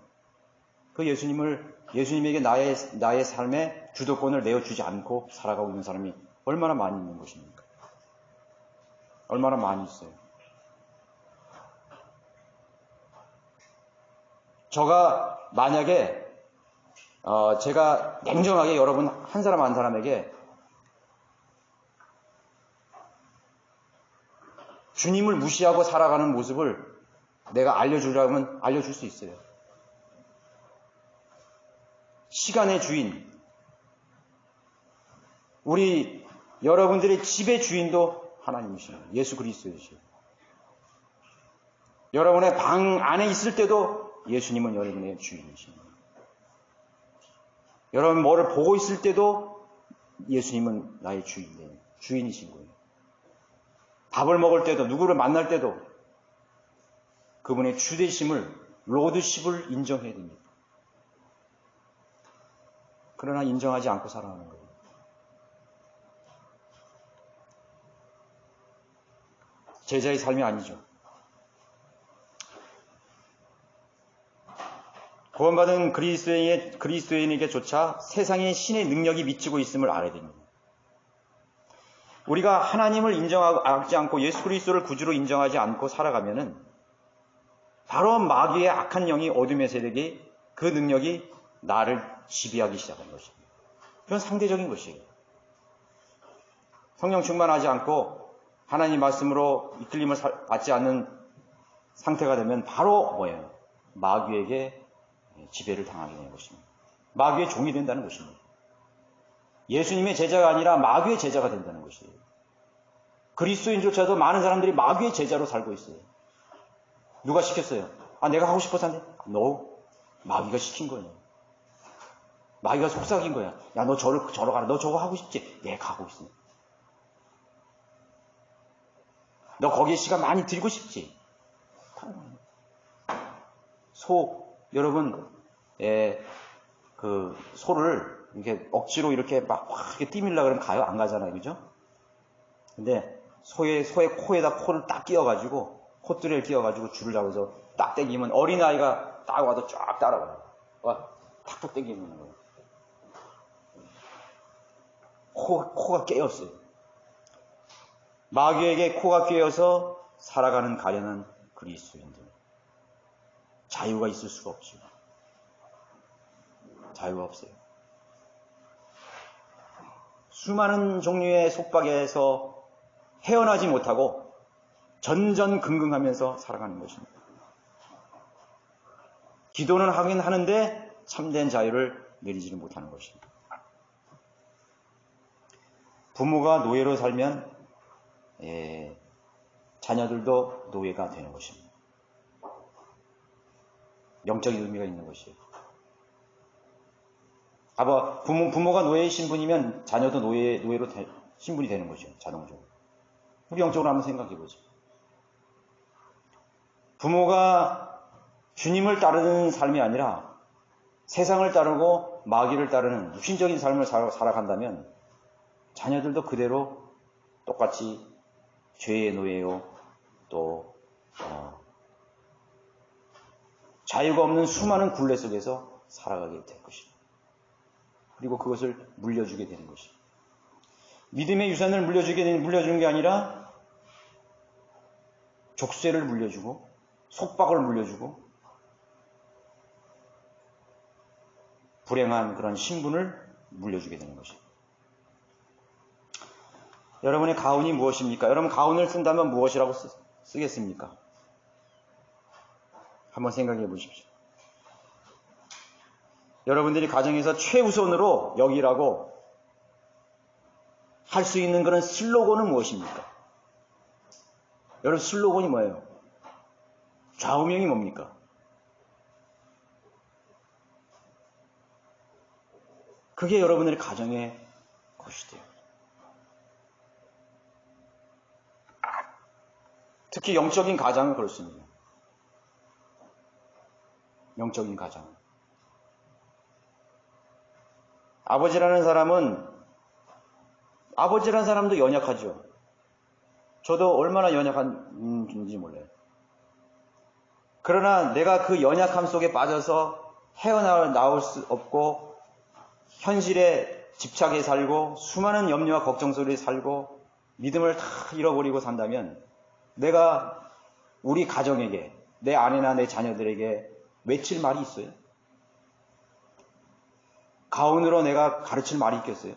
그 예수님에게 나의 삶의 주도권을 내어주지 않고 살아가고 있는 사람이 얼마나 많이 있는 것입니까? 얼마나 많이 있어요. 저가 만약에 제가 냉정하게 여러분 한 사람 한 사람에게 주님을 무시하고 살아가는 모습을 내가 알려주려면 알려줄 수 있어요. 시간의 주인, 우리 여러분들의 집의 주인도 하나님이시죠. 예수 그리스도이시죠. 여러분의 방 안에 있을 때도 예수님은 여러분의 주인이십니다. 여러분 뭐를 보고 있을 때도 예수님은 나의 주인이신 거예요. 밥을 먹을 때도 누구를 만날 때도 그분의 주되심을 로드십을 인정해야 됩니다. 그러나 인정하지 않고 살아가는 거예요. 제자의 삶이 아니죠. 구원받은 그리스도인에게조차 세상의 신의 능력이 미치고 있음을 알아야 됩니다. 우리가 하나님을 인정하지 않고 예수 그리스도를 구주로 인정하지 않고 살아가면은 바로 마귀의 악한 영이 어둠의 세력이 그 능력이 나를 지배하기 시작하는 것입니다. 그건 상대적인 것이에요. 성령 충만하지 않고 하나님 말씀으로 이끌림을 받지 않는 상태가 되면 바로 뭐예요? 마귀에게 지배를 당하게 되는 것입니다. 마귀의 종이 된다는 것입니다. 예수님의 제자가 아니라 마귀의 제자가 된다는 것이에요. 그리스도인조차도 많은 사람들이 마귀의 제자로 살고 있어요. 누가 시켰어요? 내가 하고 싶어서 한대. 마귀가 시킨 거예요. 마귀가 속삭인 거야. 야, 너 저러 가라. 너 저거 하고 싶지? 내가 하고 있어. 너 거기에 시간 많이 들이고 싶지? 여러분, 그 소를 이렇게 억지로 이렇게 막 이렇게 띠밀라 그러면 가요? 안 가잖아요. 그죠? 근데 소의 코에다 코를 딱 끼워가지고, 콧뚜레를 끼워가지고 줄을 잡아서 딱 당기면 어린아이가 딱 와서 쫙 따라가요. 와, 탁탁 당기는 거예요. 코가 깨었어요. 마귀에게 코가 깨어서 살아가는 가련한 그리스도인들. 자유가 있을 수가 없죠. 자유가 없어요. 수많은 종류의 속박에서 헤어나지 못하고 전전긍긍하면서 살아가는 것입니다. 기도는 하긴 하는데 참된 자유를 누리지를 못하는 것입니다. 부모가 노예로 살면 자녀들도 노예가 되는 것입니다. 영적인 의미가 있는 것이에요. 부모가 노예의 신분이면 자녀도 노예로 신분이 되는 거죠. 자동적으로. 우리 영적으로 한번 생각해 보죠. 부모가 주님을 따르는 삶이 아니라 세상을 따르고 마귀를 따르는 육신적인 삶을 살아간다면 자녀들도 그대로 똑같이 죄의 노예요. 또 자유가 없는 수많은 굴레 속에서 살아가게 될 것입니다. 그리고 그것을 물려주게 되는 것입니다. 믿음의 유산을 물려주는 게 아니라 족쇄를 물려주고 속박을 물려주고 불행한 그런 신분을 물려주게 되는 것입니다. 여러분의 가운이 무엇입니까? 여러분 가운을 쓴다면 무엇이라고 쓰겠습니까? 한번 생각해 보십시오. 여러분들이 가정에서 최우선으로 여기라고 할 수 있는 그런 슬로건은 무엇입니까? 여러분 슬로건이 뭐예요? 좌우명이 뭡니까? 그게 여러분들의 가정의 것이 돼요. 특히 영적인 가장은 그렇습니다. 영적인 가장. 아버지라는 사람도 연약하죠. 저도 얼마나 연약한지 몰라요. 그러나 내가 그 연약함 속에 빠져서 헤어나올 수 없고 현실에 집착해 살고 수많은 염려와 걱정 속에 살고 믿음을 다 잃어버리고 산다면 내가 우리 가정에게, 내 아내나 내 자녀들에게 외칠 말이 있어요? 가운으로 내가 가르칠 말이 있겠어요?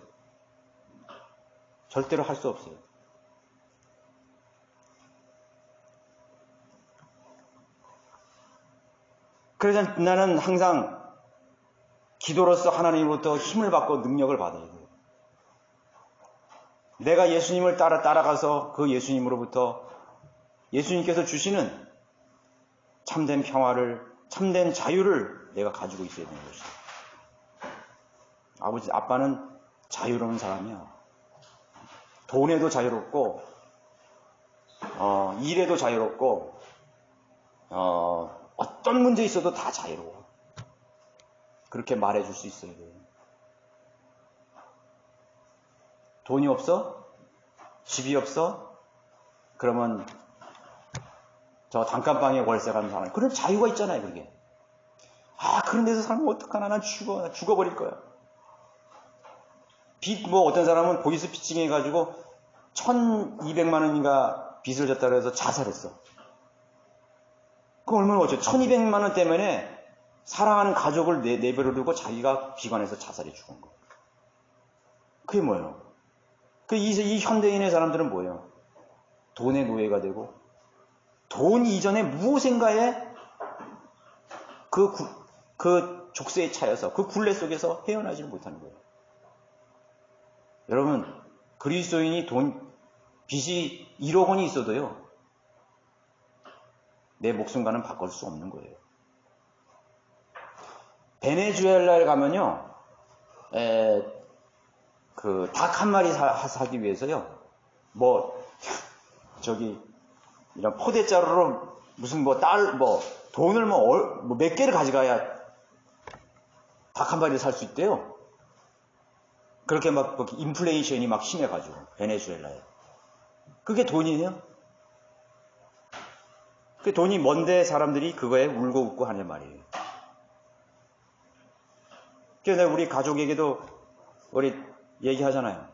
절대로 할 수 없어요. 그래서 나는 항상 기도로서 하나님으로부터 힘을 받고 능력을 받아야 돼요. 내가 예수님을 따라가서 그 예수님으로부터 예수님께서 주시는 참된 평화를, 참된 자유를 내가 가지고 있어야 되는 것이죠. 아빠는 자유로운 사람이야. 돈에도 자유롭고, 일에도 자유롭고, 어떤 문제 있어도 다 자유로워. 그렇게 말해줄 수 있어야 돼요. 돈이 없어? 집이 없어? 그러면 저 단칸방에 월세 가는 사람, 그런 자유가 있잖아요, 그게. 그런 데서 살면 어떡하나, 난 죽어버릴 거야. 어떤 사람은 보이스 피칭 해가지고 1200만 원인가 빚을 졌다고 해서 자살했어. 그럼 얼마나 어쩌 1200만 원 때문에 사랑하는 가족을 내버려 두고 자기가 비관해서 자살해 죽은 거. 그게 뭐예요? 이 현대인의 사람들은 뭐예요? 돈의 노예가 되고, 돈 이전에 무엇인가에 그 족쇄에 차여서 그 굴레 속에서 헤어나지 못하는 거예요. 여러분, 그리스도인이 빚이 1억 원이 있어도요, 내 목숨과는 바꿀 수 없는 거예요. 베네수엘라에 가면요, 닭 한 마리 사기 위해서요, 이런 포대자루로 무슨 돈을 몇 개를 가져가야 닭 한 마리 살 수 있대요. 그렇게 막 인플레이션이 막 심해가지고 베네수엘라에. 그게 돈이에요? 그 돈이 뭔데 사람들이 그거에 울고 웃고 하는 말이에요. 그래서 우리 가족에게도 우리 얘기하잖아요.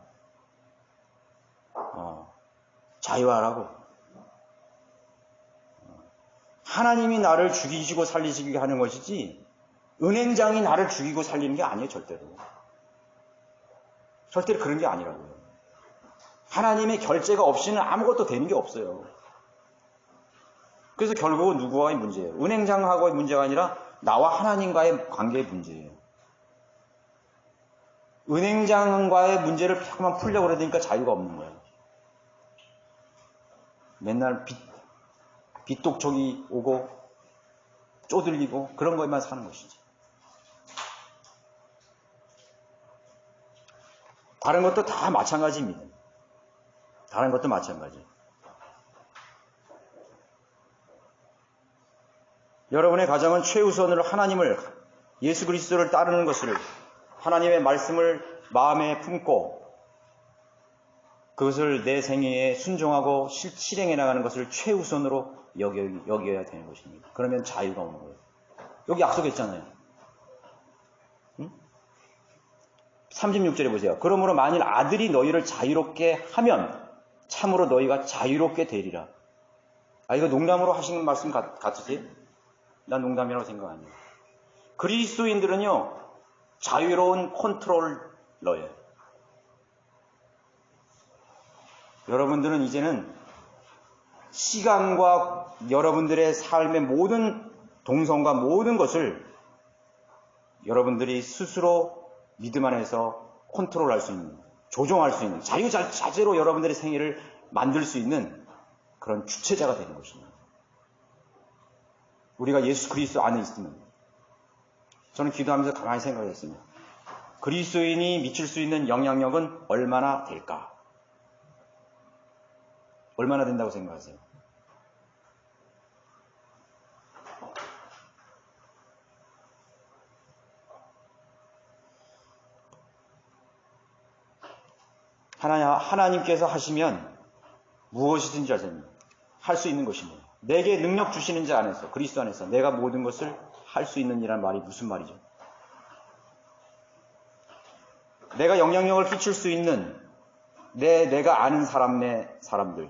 자유하라고. 하나님이 나를 죽이시고 살리시게 하는 것이지 은행장이 나를 죽이고 살리는 게 아니에요. 절대로. 절대로 그런 게 아니라고요. 하나님의 결제가 없이는 아무것도 되는 게 없어요. 그래서 결국은 누구와의 문제예요. 은행장하고의 문제가 아니라 나와 하나님과의 관계의 문제예요. 은행장과의 문제를 자꾸만 풀려고 그러니까 자유가 없는 거예요. 맨날 빚독촉이 오고 쪼들리고 그런 것만 사는 것이지. 다른 것도 다 마찬가지입니다. 다른 것도 마찬가지. 여러분의 가정은 최우선으로 하나님을, 예수 그리스도를 따르는 것을, 하나님의 말씀을 마음에 품고 그것을 내 생애에 순종하고 실행해 나가는 것을 최우선으로 여겨야 되는 것입니다. 그러면 자유가 오는 거예요. 여기 약속했잖아요. 36절에 보세요. 그러므로 만일 아들이 너희를 자유롭게 하면 참으로 너희가 자유롭게 되리라. 이거 농담으로 하시는 말씀 같으세요? 난 농담이라고 생각 안 해요. 그리스도인들은요, 자유로운 컨트롤러예요. 여러분들은 이제는 시간과 여러분들의 삶의 모든 동선과 모든 것을 여러분들이 스스로 믿음 안에서 컨트롤할 수 있는, 조종할 수 있는, 자유자재로 여러분들의 생애를 만들 수 있는 그런 주체자가 되는 것입니다. 우리가 예수 그리스도 안에 있으면, 저는 기도하면서 가만히 생각했습니다. 그리스도인이 미칠 수 있는 영향력은 얼마나 될까? 얼마나 된다고 생각하세요? 하나님께서 하시면 무엇이든지 할 수 있는 것입니다. 내게 능력 주시는 자 안에서, 그리스도 안에서 내가 모든 것을 할 수 있는 이란 말이 무슨 말이죠? 내가 영향력을 끼칠 수 있는 내가 아는 사람들,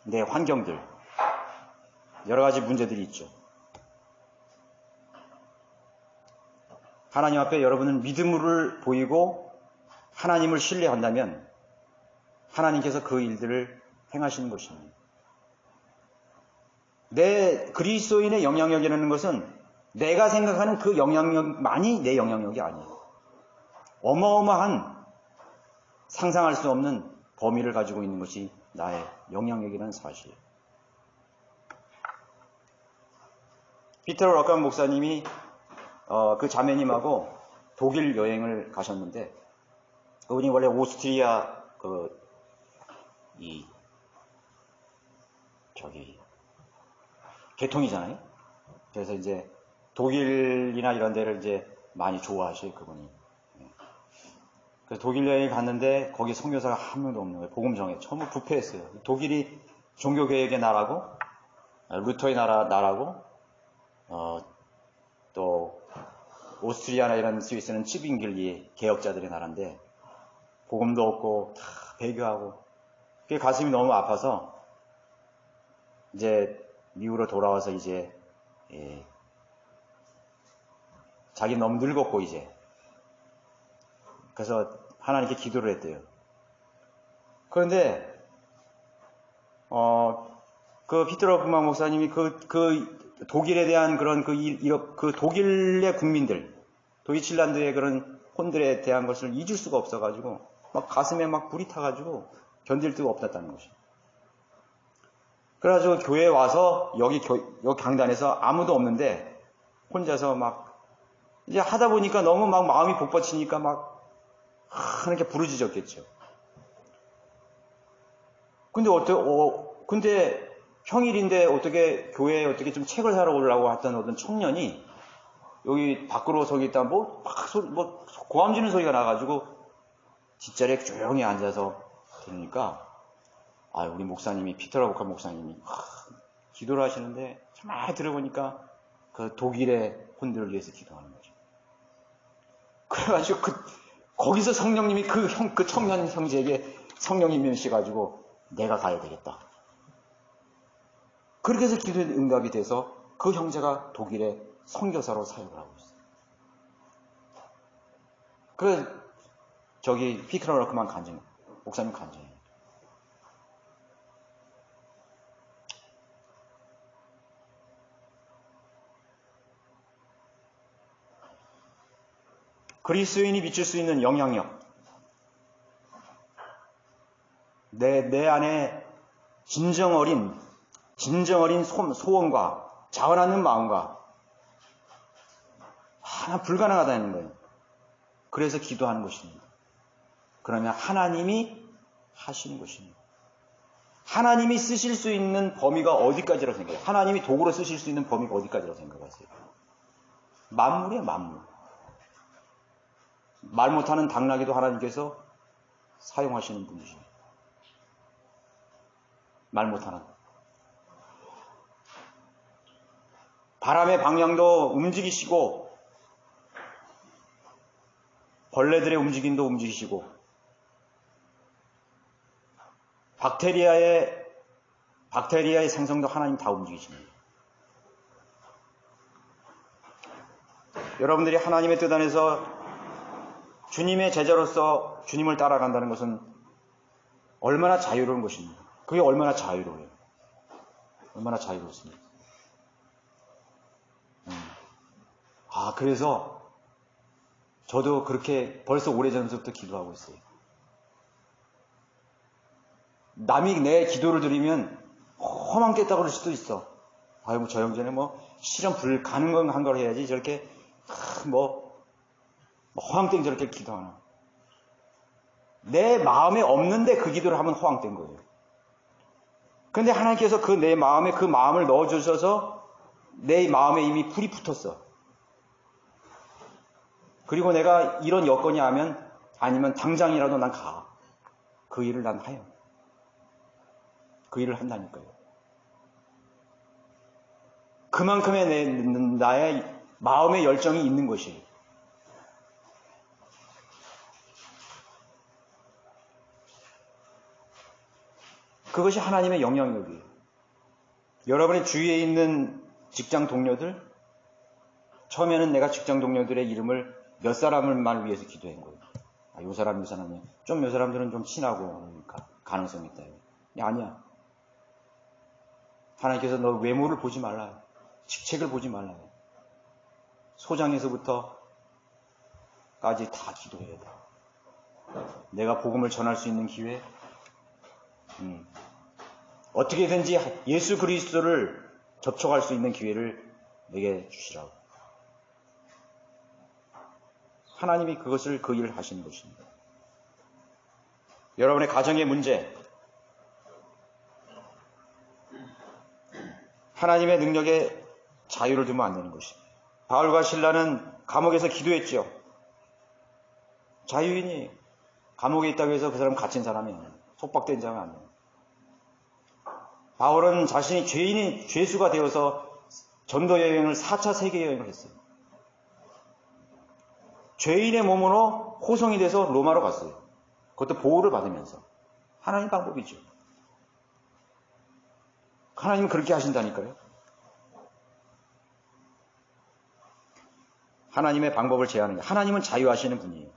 내 환경들, 여러 가지 문제들이 있죠. 하나님 앞에 여러분은 믿음을 보이고 하나님을 신뢰한다면 하나님께서 그 일들을 행하시는 것입니다. 내 그리스도인의 영향력이라는 것은 내가 생각하는 그 영향력만이 내 영향력이 아니에요. 어마어마한 상상할 수 없는 범위를 가지고 있는 것이 나의 영향력이라는 사실이에요. 피터 럭간 목사님이 그 자매님하고 독일 여행을 가셨는데, 그분이 원래 오스트리아 계통이잖아요. 그래서 이제 독일이나 이런 데를 이제 많이 좋아하셔요, 그분이. 그래서 독일 여행을 갔는데 거기 선교사가 한 명도 없는 거예요. 복음성에 전부 부패했어요. 독일이 종교개혁의 나라고, 루터의 나라고, 또 오스트리아나 이런 스위스는 츠빙글리의 개혁자들의 나라인데 복음도 없고 다 배교하고, 그게 가슴이 너무 아파서 이제 미국으로 돌아와서 이제 자기 너무 늙었고 이제, 그래서 하나님께 기도를 했대요. 그런데 그 피터 럭만 목사님이 그 독일에 대한 그런 그 독일의 국민들, 도이칠란드의 그런 혼들에 대한 것을 잊을 수가 없어가지고 막 가슴에 막 불이 타가지고 견딜 수가 없었다는 것이죠. 그래가지고 교회에 와서 여기 강단에서 아무도 없는데 혼자서 막 이제 하다 보니까 너무 막 마음이 복받치니까 막 하나님께 부르짖었겠죠. 근데 평일인데 어떻게 교회에 어떻게 좀 책을 사러 오려고 했던 어떤 청년이 여기 밖으로 서기 있다 뭐 고함 지는 소리가 나가지고 뒷자리에 조용히 앉아서 들으니까 우리 목사님이 피터라고한 목사님이 기도를 하시는데 정말 들어보니까 그 독일의 혼들을 위해서 기도하는 거죠. 그래가지고 거기서 성령님이 그 청년 형제에게 성령님이 오셔가지고 내가 가야 되겠다. 그렇게 해서 기도에 응답이 돼서 그 형제가 독일의 선교사로 사역을 하고 있어요. 그래서 저기 피크라우크만 목사님 간증해요. 그리스도인이 미칠 수 있는 영향력. 내 안에 진정 어린 소원과 자원하는 마음과 하나 불가능하다는 거예요. 그래서 기도하는 것입니다. 그러면 하나님이 하시는 것입니다. 하나님이 쓰실 수 있는 범위가 어디까지라고 생각해요? 하나님이 도구로 쓰실 수 있는 범위가 어디까지라고 생각하세요? 만물이에요, 만물. 말 못하는 당나귀도 하나님께서 사용하시는 분이십니다. 말 못하는. 바람의 방향도 움직이시고 벌레들의 움직임도 움직이시고 박테리아의 생성도 하나님 다 움직이십니다. 여러분들이 하나님의 뜻 안에서 주님의 제자로서 주님을 따라간다는 것은 얼마나 자유로운 것입니다. 그게 얼마나 자유로워요. 얼마나 자유롭습니다. 그래서 저도 그렇게 벌써 오래전부터 기도하고 있어요. 남이 내 기도를 드리면 험한 깼다고 그럴 수도 있어. 아이고, 저 형제는 실은 불가능한 걸 해야지 저렇게 허황된 저렇게 기도하나. 내 마음에 없는데 그 기도를 하면 허황된 거예요. 그런데 하나님께서 내 마음에 그 마음을 넣어주셔서 내 마음에 이미 불이 붙었어. 그리고 내가 이런 여건이 아니면 당장이라도 난 가. 그 일을 난 해요. 그 일을 한다니까요. 그만큼의 나의 마음의 열정이 있는 것이에요. 그것이 하나님의 영향력이에요. 여러분의 주위에 있는 직장 동료들, 처음에는 내가 직장 동료들의 이름을 몇 사람을만 위해서 기도한 거예요. 요 사람이. 요 사람들은 좀 친하고, 그러니까 가능성이 있다. 아니야. 하나님께서 너 외모를 보지 말라. 직책을 보지 말라. 소장에서부터까지 다 기도해야 돼. 내가 복음을 전할 수 있는 기회, 어떻게든지 예수 그리스도를 접촉할 수 있는 기회를 내게 주시라고. 하나님이 그 일을 하시는 것입니다. 여러분의 가정의 문제, 하나님의 능력에 자유를 두면 안 되는 것입니다. 바울과 실라는 감옥에서 기도했죠. 자유인이 감옥에 있다고 해서 그 사람 갇힌 사람이 아니에요. 속박된 사람이 아니에요. 바울은 자신이 죄수가 되어서 전도 여행을 4차 세계 여행을 했어요. 죄인의 몸으로 호송이 돼서 로마로 갔어요. 그것도 보호를 받으면서. 하나님 방법이죠. 하나님은 그렇게 하신다니까요. 하나님의 방법을 제안하는 게, 하나님은 자유하시는 분이에요.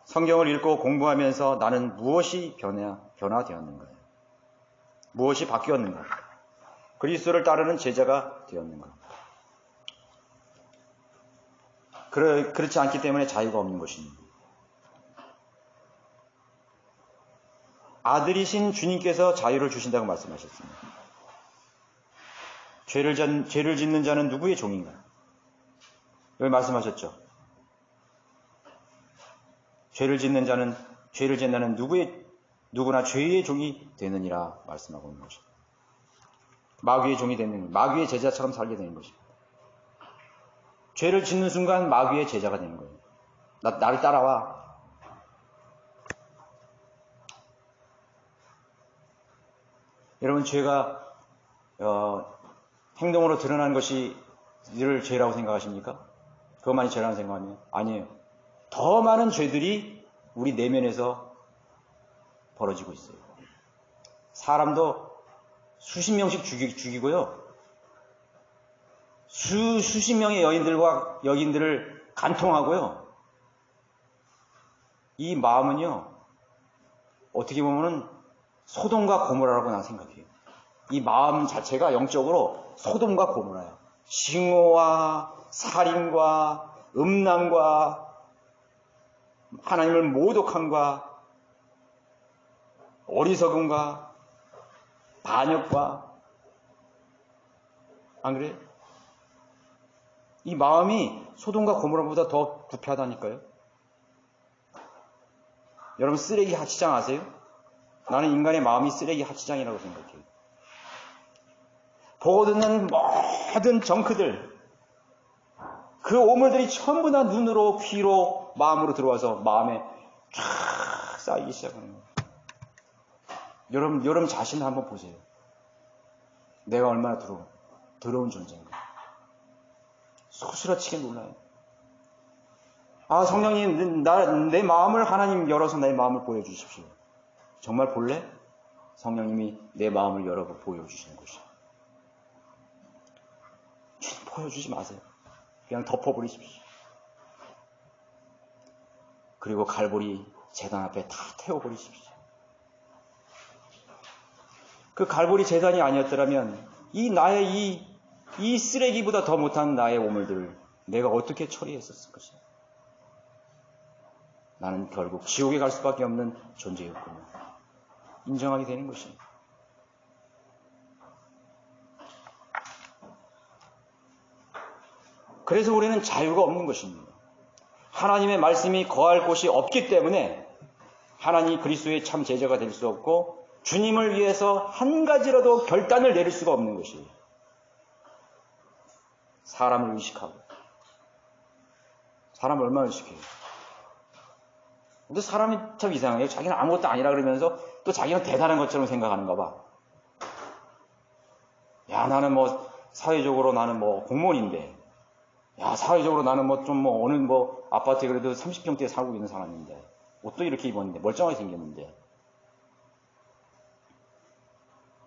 성경을 읽고 공부하면서 나는 무엇이 변화되었는가? 무엇이 바뀌었는가? 그리스도를 따르는 제자가 되었는가? 그렇지 않기 때문에 자유가 없는 것입니다. 아들이신 주님께서 자유를 주신다고 말씀하셨습니다. 죄를 짓는 자는 누구의 종인가? 여기 말씀하셨죠. 죄를 짓는 누구나 죄의 종이 되느니라 말씀하고 있는 것입니다. 마귀의 종이 되는, 마귀의 제자처럼 살게 되는 것입니다. 죄를 짓는 순간 마귀의 제자가 되는 거예요. 나를 따라와. 여러분, 죄가 행동으로 드러나는 것이 늘 죄라고 생각하십니까? 그것만이 죄라는 생각 아니에요? 아니에요. 더 많은 죄들이 우리 내면에서 벌어지고 있어요. 사람도 수십 명씩 죽이고요. 수십 명의 여인들과 여인들을 간통하고요. 이 마음은요, 어떻게 보면은 소돔과 고모라라고 난 생각해요. 이 마음 자체가 영적으로 소돔과 고모라예요. 징오와 살인과 음란과 하나님을 모독함과 어리석음과 반역과, 안 그래요? 이 마음이 소돔과 고모라보다 더 부패하다니까요. 여러분, 쓰레기 하치장 아세요? 나는 인간의 마음이 쓰레기 하치장이라고 생각해요. 보고 듣는 모든 정크들, 그 오물들이 전부 다 눈으로, 귀로, 마음으로 들어와서 마음에 쫙 쌓이기 시작하는 거예요. 여러분 자신을 한번 보세요. 내가 얼마나 더러운 존재인가. 소스라치게 놀라요. 아, 성령님, 내 마음을 하나님 열어서 내 마음을 보여주십시오. 정말 볼래? 성령님이 내 마음을 열어 보여주시는 것이에요. 보여주지 마세요. 그냥 덮어버리십시오. 그리고 갈보리 제단 앞에 다 태워버리십시오. 그 갈보리 제단이 아니었더라면 나의 이 쓰레기보다 더 못한 나의 오물들을 내가 어떻게 처리했었을 것이야. 나는 결국 지옥에 갈 수밖에 없는 존재였군요. 인정하게 되는 것입니다. 그래서 우리는 자유가 없는 것입니다. 하나님의 말씀이 거할 곳이 없기 때문에 하나님 그리스도의 참 제자가 될 수 없고 주님을 위해서 한 가지라도 결단을 내릴 수가 없는 것이에요. 사람을 의식하고. 사람을 얼마나 의식해요? 근데 사람이 참 이상해요. 자기는 아무것도 아니라 그러면서 또 자기는 대단한 것처럼 생각하는가 봐. 야, 나는 사회적으로 나는 공무원인데. 야, 사회적으로 나는 어느 아파트에 그래도 30평대에 살고 있는 사람인데. 옷도 이렇게 입었는데. 멀쩡하게 생겼는데.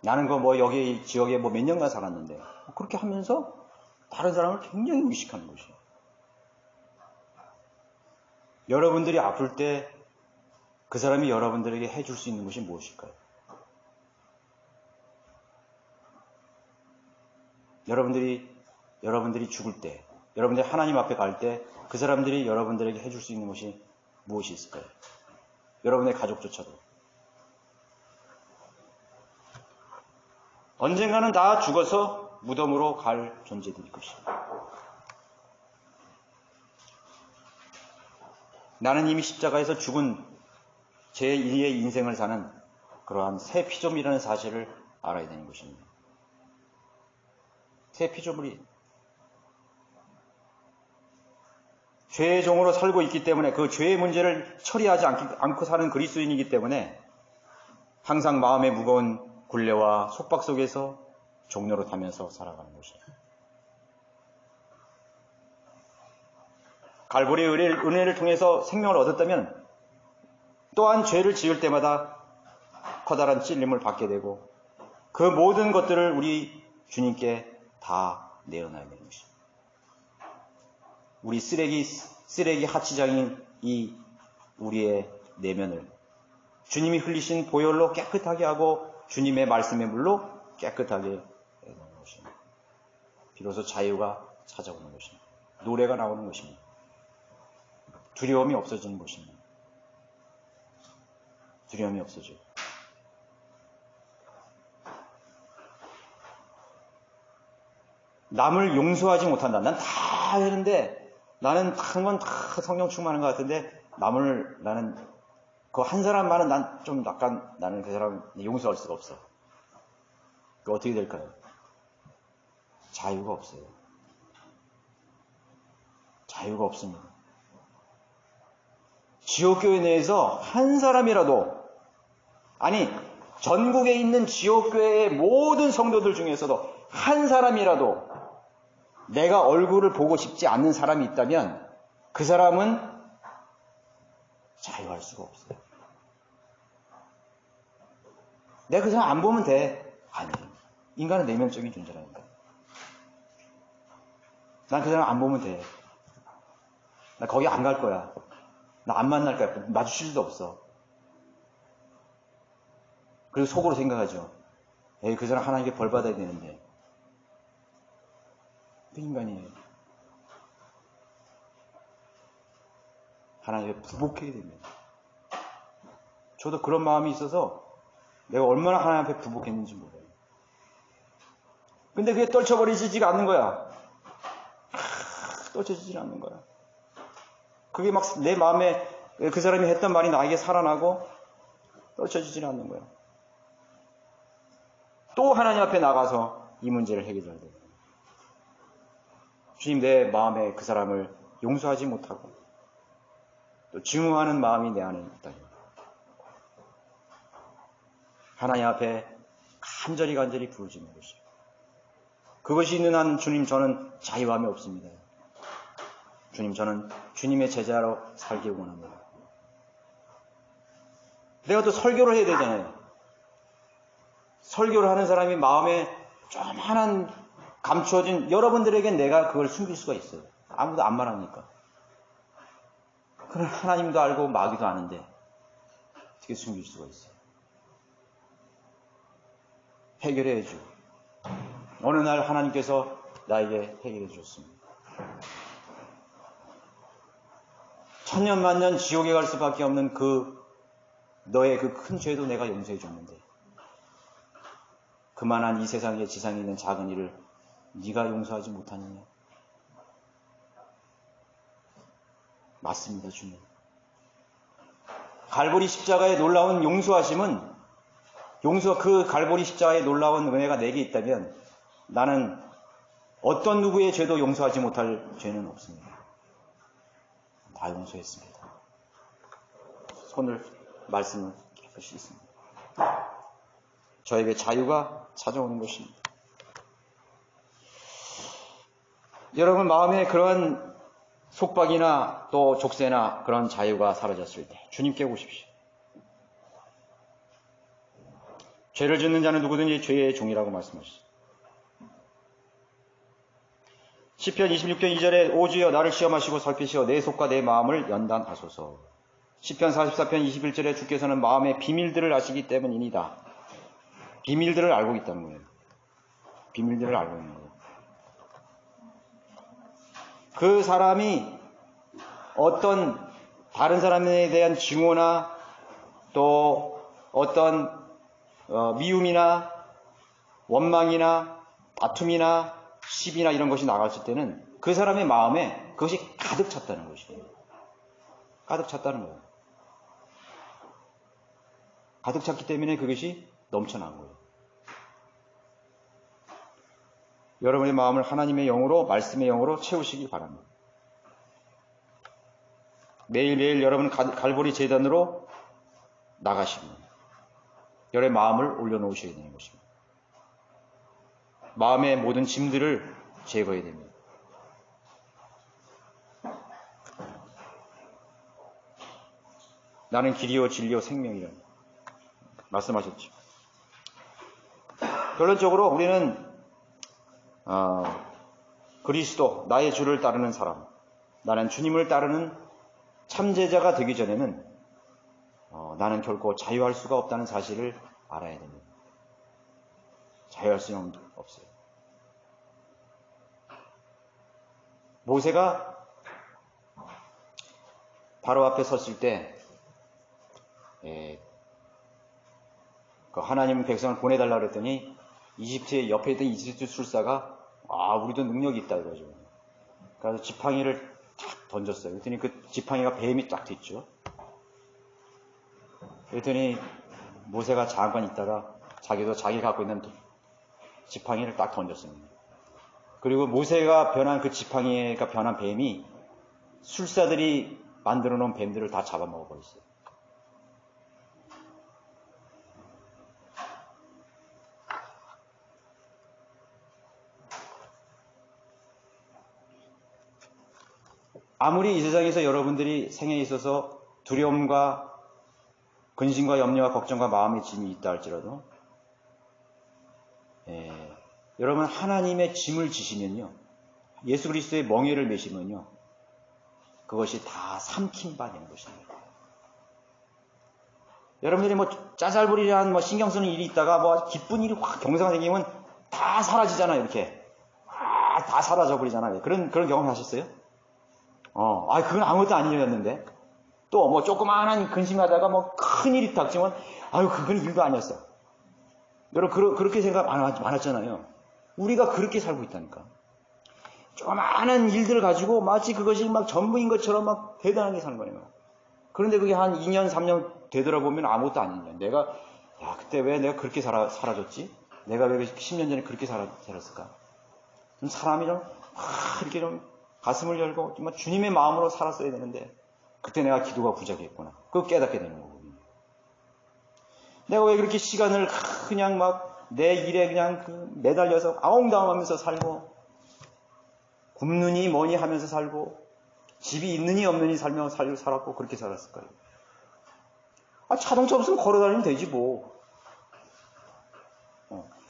나는 여기 지역에 몇 년간 살았는데. 그렇게 하면서 다른 사람을 굉장히 의식하는 것이에요. 여러분들이 아플 때 그 사람이 여러분들에게 해줄 수 있는 것이 무엇일까요? 여러분들이 죽을 때, 여러분들이 하나님 앞에 갈 때 그 사람들이 여러분들에게 해줄 수 있는 것이 무엇이 있을까요? 여러분의 가족조차도. 언젠가는 다 죽어서 무덤으로 갈 존재들일 것입니다. 나는 이미 십자가에서 죽은 제2의 인생을 사는 그러한 새 피조물이라는 사실을 알아야 되는 것입니다. 새 피조물이 죄의 종으로 살고 있기 때문에 그 죄의 문제를 처리하지 않고 사는 그리스도인이기 때문에 항상 마음의 무거운 굴레와 속박 속에서 종로로 타면서 살아가는 것입니다. 갈보리의 은혜를 통해서 생명을 얻었다면 또한 죄를 지을 때마다 커다란 찔림을 받게 되고 그 모든 것들을 우리 주님께 다 내어놔야 되는 것입니다. 우리 쓰레기 하치장인 이 우리의 내면을 주님이 흘리신 보혈로 깨끗하게 하고 주님의 말씀의 물로 깨끗하게 해놓는 것입니다. 비로소 자유가 찾아오는 것입니다. 노래가 나오는 것입니다. 두려움이 없어지는 것입니다. 두려움이 없어져요. 남을 용서하지 못한다. 난 다 하는데 나는 하는 건 다 성령 충만한 것 같은데 나는 그 한 사람만은 난 좀 약간 나는 그 사람 용서할 수가 없어. 그 어떻게 될까요? 자유가 없어요. 자유가 없습니다. 지옥교회 내에서 한 사람이라도, 아니 전국에 있는 지옥교회의 모든 성도들 중에서도 한 사람이라도 내가 얼굴을 보고 싶지 않는 사람이 있다면 그 사람은 자유할 수가 없어요. 내가 그 사람 안 보면 돼. 아니, 인간은 내면적인 존재라니까. 난 그 사람 안 보면 돼. 나 거기 안 갈 거야. 나 안 만날 거야. 마주칠 수도 없어. 그리고 속으로 생각하죠. 에이, 그 사람 하나님께 벌 받아야 되는데. 그 인간이에요. 하나님께 부복해야 됩니다. 저도 그런 마음이 있어서 내가 얼마나 하나님 앞에 부복했는지 몰라요. 근데 그게 떨쳐버리지가 않는 거야. 떨쳐지질 않는 거야. 그게 막 내 마음에 그 사람이 했던 말이 나에게 살아나고 떨쳐지질 않는 거야. 또 하나님 앞에 나가서 이 문제를 해결해야 돼요. 주님, 내 마음에 그 사람을 용서하지 못하고 또 증오하는 마음이 내 안에 있다. 하나님 앞에 간절히 부르짖는 것이요. 그것이 있는 한 주님, 저는 자유함이 없습니다. 주님, 저는 주님의 제자로 살기 원합니다. 내가 또 설교를 해야 되잖아요. 설교를 하는 사람이 마음에 조그만한 감추어진, 여러분들에겐 내가 그걸 숨길 수가 있어요. 아무도 안 말하니까. 그걸 하나님도 알고 마귀도 아는데 어떻게 숨길 수가 있어요. 해결해야죠. 어느 날 하나님께서 나에게 해결해 주셨습니다. 천년 만년 지옥에 갈 수밖에 없는 너의 그 큰 죄도 내가 용서해 줬는데 그만한 이 세상에 지상에 있는 작은 일을 네가 용서하지 못하느냐? 맞습니다, 주님. 갈보리 십자가의 놀라운 용서하심은 그 갈보리 십자가의 놀라운 은혜가 내게 있다면 나는 어떤 누구의 죄도 용서하지 못할 죄는 없습니다. 다 용서했습니다. 손을 말씀을 깨끗이 있습니다. 저에게 자유가 찾아오는 것입니다. 여러분 마음에 그런 속박이나 또 족쇄나 그런 자유가 사라졌을 때 주님께 오십시오. 죄를 짓는 자는 누구든지 죄의 종이라고 말씀하시죠. 시편 26편 2절에 오주여 나를 시험하시고 살피시어 내 속과 내 마음을 연단하소서. 시편 44편 21절에 주께서는 마음의 비밀들을 아시기 때문이니다. 비밀들을 알고 있다는 거예요. 비밀들을 알고 있는 거예요. 그 사람이 어떤 다른 사람에 대한 증오나 또 어떤 미움이나 원망이나 다툼이나 시비나 이런 것이 나갔을 때는 그 사람의 마음에 그것이 가득 찼다는 것이에요. 가득 찼다는 거예요. 가득 찼기 때문에 그것이 넘쳐난 거예요. 여러분의 마음을 하나님의 영으로, 말씀의 영으로 채우시기 바랍니다. 매일매일 여러분 갈보리 제단으로 나가시고 여러분의 마음을 올려놓으셔야 되는 것입니다. 마음의 모든 짐들을 제거해야 됩니다. 나는 길이요 진리요 생명이라 말씀하셨죠. 결론적으로 우리는 그리스도, 나의 주를 따르는 사람, 나는 주님을 따르는 참제자가 되기 전에는 나는 결코 자유할 수가 없다는 사실을 알아야 됩니다. 자유할 수는 없어요. 모세가 바로 앞에 섰을 때 하나님 백성을 보내달라고 그랬더니 이집트의 옆에 있던 이집트 술사가 우리도 능력이 있다 이거죠. 그래서 지팡이를 탁 던졌어요. 그랬더니 그 지팡이가 뱀이 딱 됐죠. 그랬더니 모세가 잠깐 있다가 자기가 갖고 있는 지팡이를 딱 던졌습니다. 그리고 모세가 변한 그 지팡이가 변한 뱀이 술사들이 만들어 놓은 뱀들을 다 잡아먹어 버렸어요. 아무리 이 세상에서 여러분들이 생에 있어서 두려움과 근심과 염려와 걱정과 마음의 짐이 있다 할지라도 여러분 하나님의 짐을 지시면요, 예수 그리스도의 멍에를 메시면요, 그것이 다 삼킨 바 되는 것입니다. 여러분들이 뭐 짜잘부리한 뭐 신경 쓰는 일이 있다가 뭐 기쁜 일이 확 경사가 생기면 다 사라지잖아요. 이렇게 다 사라져 버리잖아요. 그런 경험 하셨어요? 그건 아무것도 아닌 일이었는데, 또 뭐 조그마한 근심하다가 뭐 큰 일이 닥치면 그건 일도 아니었어. 여러분 그렇게 생각 많았잖아요. 우리가 그렇게 살고 있다니까. 조그마한 일들 가지고 마치 그것이 막 전부인 것처럼 막 대단하게 사는 거예요. 그런데 그게 한 2년 3년 되돌아보면 아무것도 아니냐. 내가 그때 왜 내가 그렇게 살아줬지? 내가 왜 10년 전에 그렇게 살았을까? 좀 사람이 좀 이렇게 좀 가슴을 열고 정말 주님의 마음으로 살았어야 되는데, 그때 내가 기도가 부족했구나. 그거 깨닫게 되는 거거든요. 내가 왜 그렇게 시간을 그냥 막 내 일에 그냥 매달려서 아웅다웅하면서 살고, 굶느니 뭐니 하면서 살고, 집이 있느니 없느니 살았고 그렇게 살았을까요? 자동차 없으면 걸어다니면 되지 뭐.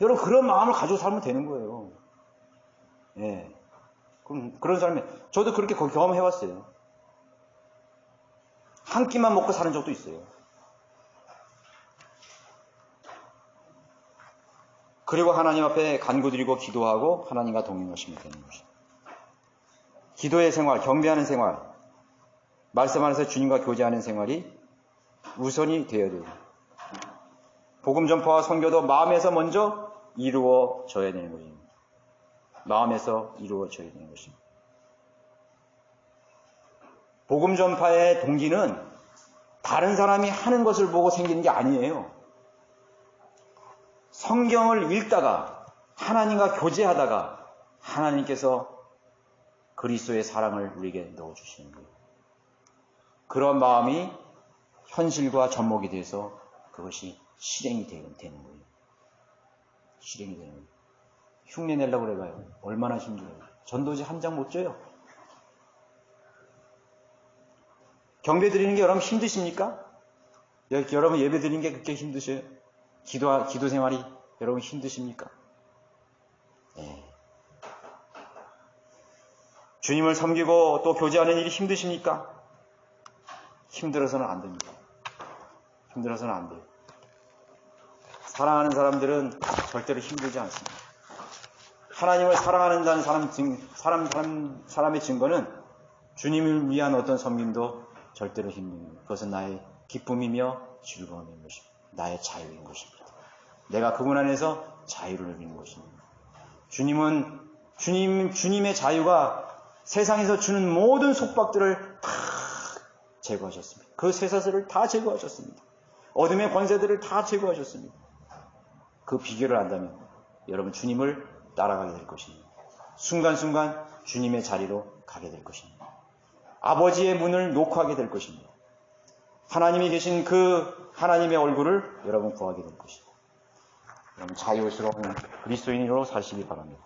여러분 그런 마음을 가지고 살면 되는 거예요. 그런 사람이, 저도 그렇게 경험해왔어요. 한 끼만 먹고 사는 적도 있어요. 그리고 하나님 앞에 간구드리고 기도하고 하나님과 동행하시면 되는 것입니다. 기도의 생활, 경배하는 생활, 말씀 안에서 주님과 교제하는 생활이 우선이 되어야 돼요. 복음 전파와 선교도 마음에서 먼저 이루어져야 되는 것입니다. 마음에서 이루어져야 되는 것입니다. 복음 전파의 동기는 다른 사람이 하는 것을 보고 생기는 게 아니에요. 성경을 읽다가 하나님과 교제하다가 하나님께서 그리스도의 사랑을 우리에게 넣어주시는 거예요. 그런 마음이 현실과 접목이 돼서 그것이 실행이 되는 거예요. 실행이 되는 거예요. 흉내 내려고 그래봐요. 얼마나 힘들어요. 전도지 한 장 못 줘요. 경배 드리는 게 여러분 힘드십니까? 여러분 예배 드리는 게 그렇게 힘드셔요? 기도 생활이 여러분 힘드십니까? 주님을 섬기고 또 교제하는 일이 힘드십니까? 힘들어서는 안 됩니다. 힘들어서는 안 돼요. 사랑하는 사람들은 절대로 힘들지 않습니다. 하나님을 사랑한다는 사람의 증거는 주님을 위한 어떤 섬김도 절대로 힘듭니다. 그것은 나의 기쁨이며 즐거움인 것입니다. 나의 자유인 것입니다. 내가 그분 안에서 자유를 누리는 것입니다. 주님의 자유가 세상에서 주는 모든 속박들을 다 제거하셨습니다. 그 쇠사슬을 다 제거하셨습니다. 어둠의 권세들을 다 제거하셨습니다. 그 비결을 안다면 여러분 주님을 따라가게 될 것입니다. 순간순간 주님의 자리로 가게 될 것입니다. 아버지의 문을 녹화하게 될 것입니다. 하나님이 계신 그 하나님의 얼굴을 여러분 구하게 될 것입니다. 여러분 자유스러운 그리스도인으로 사시기 바랍니다.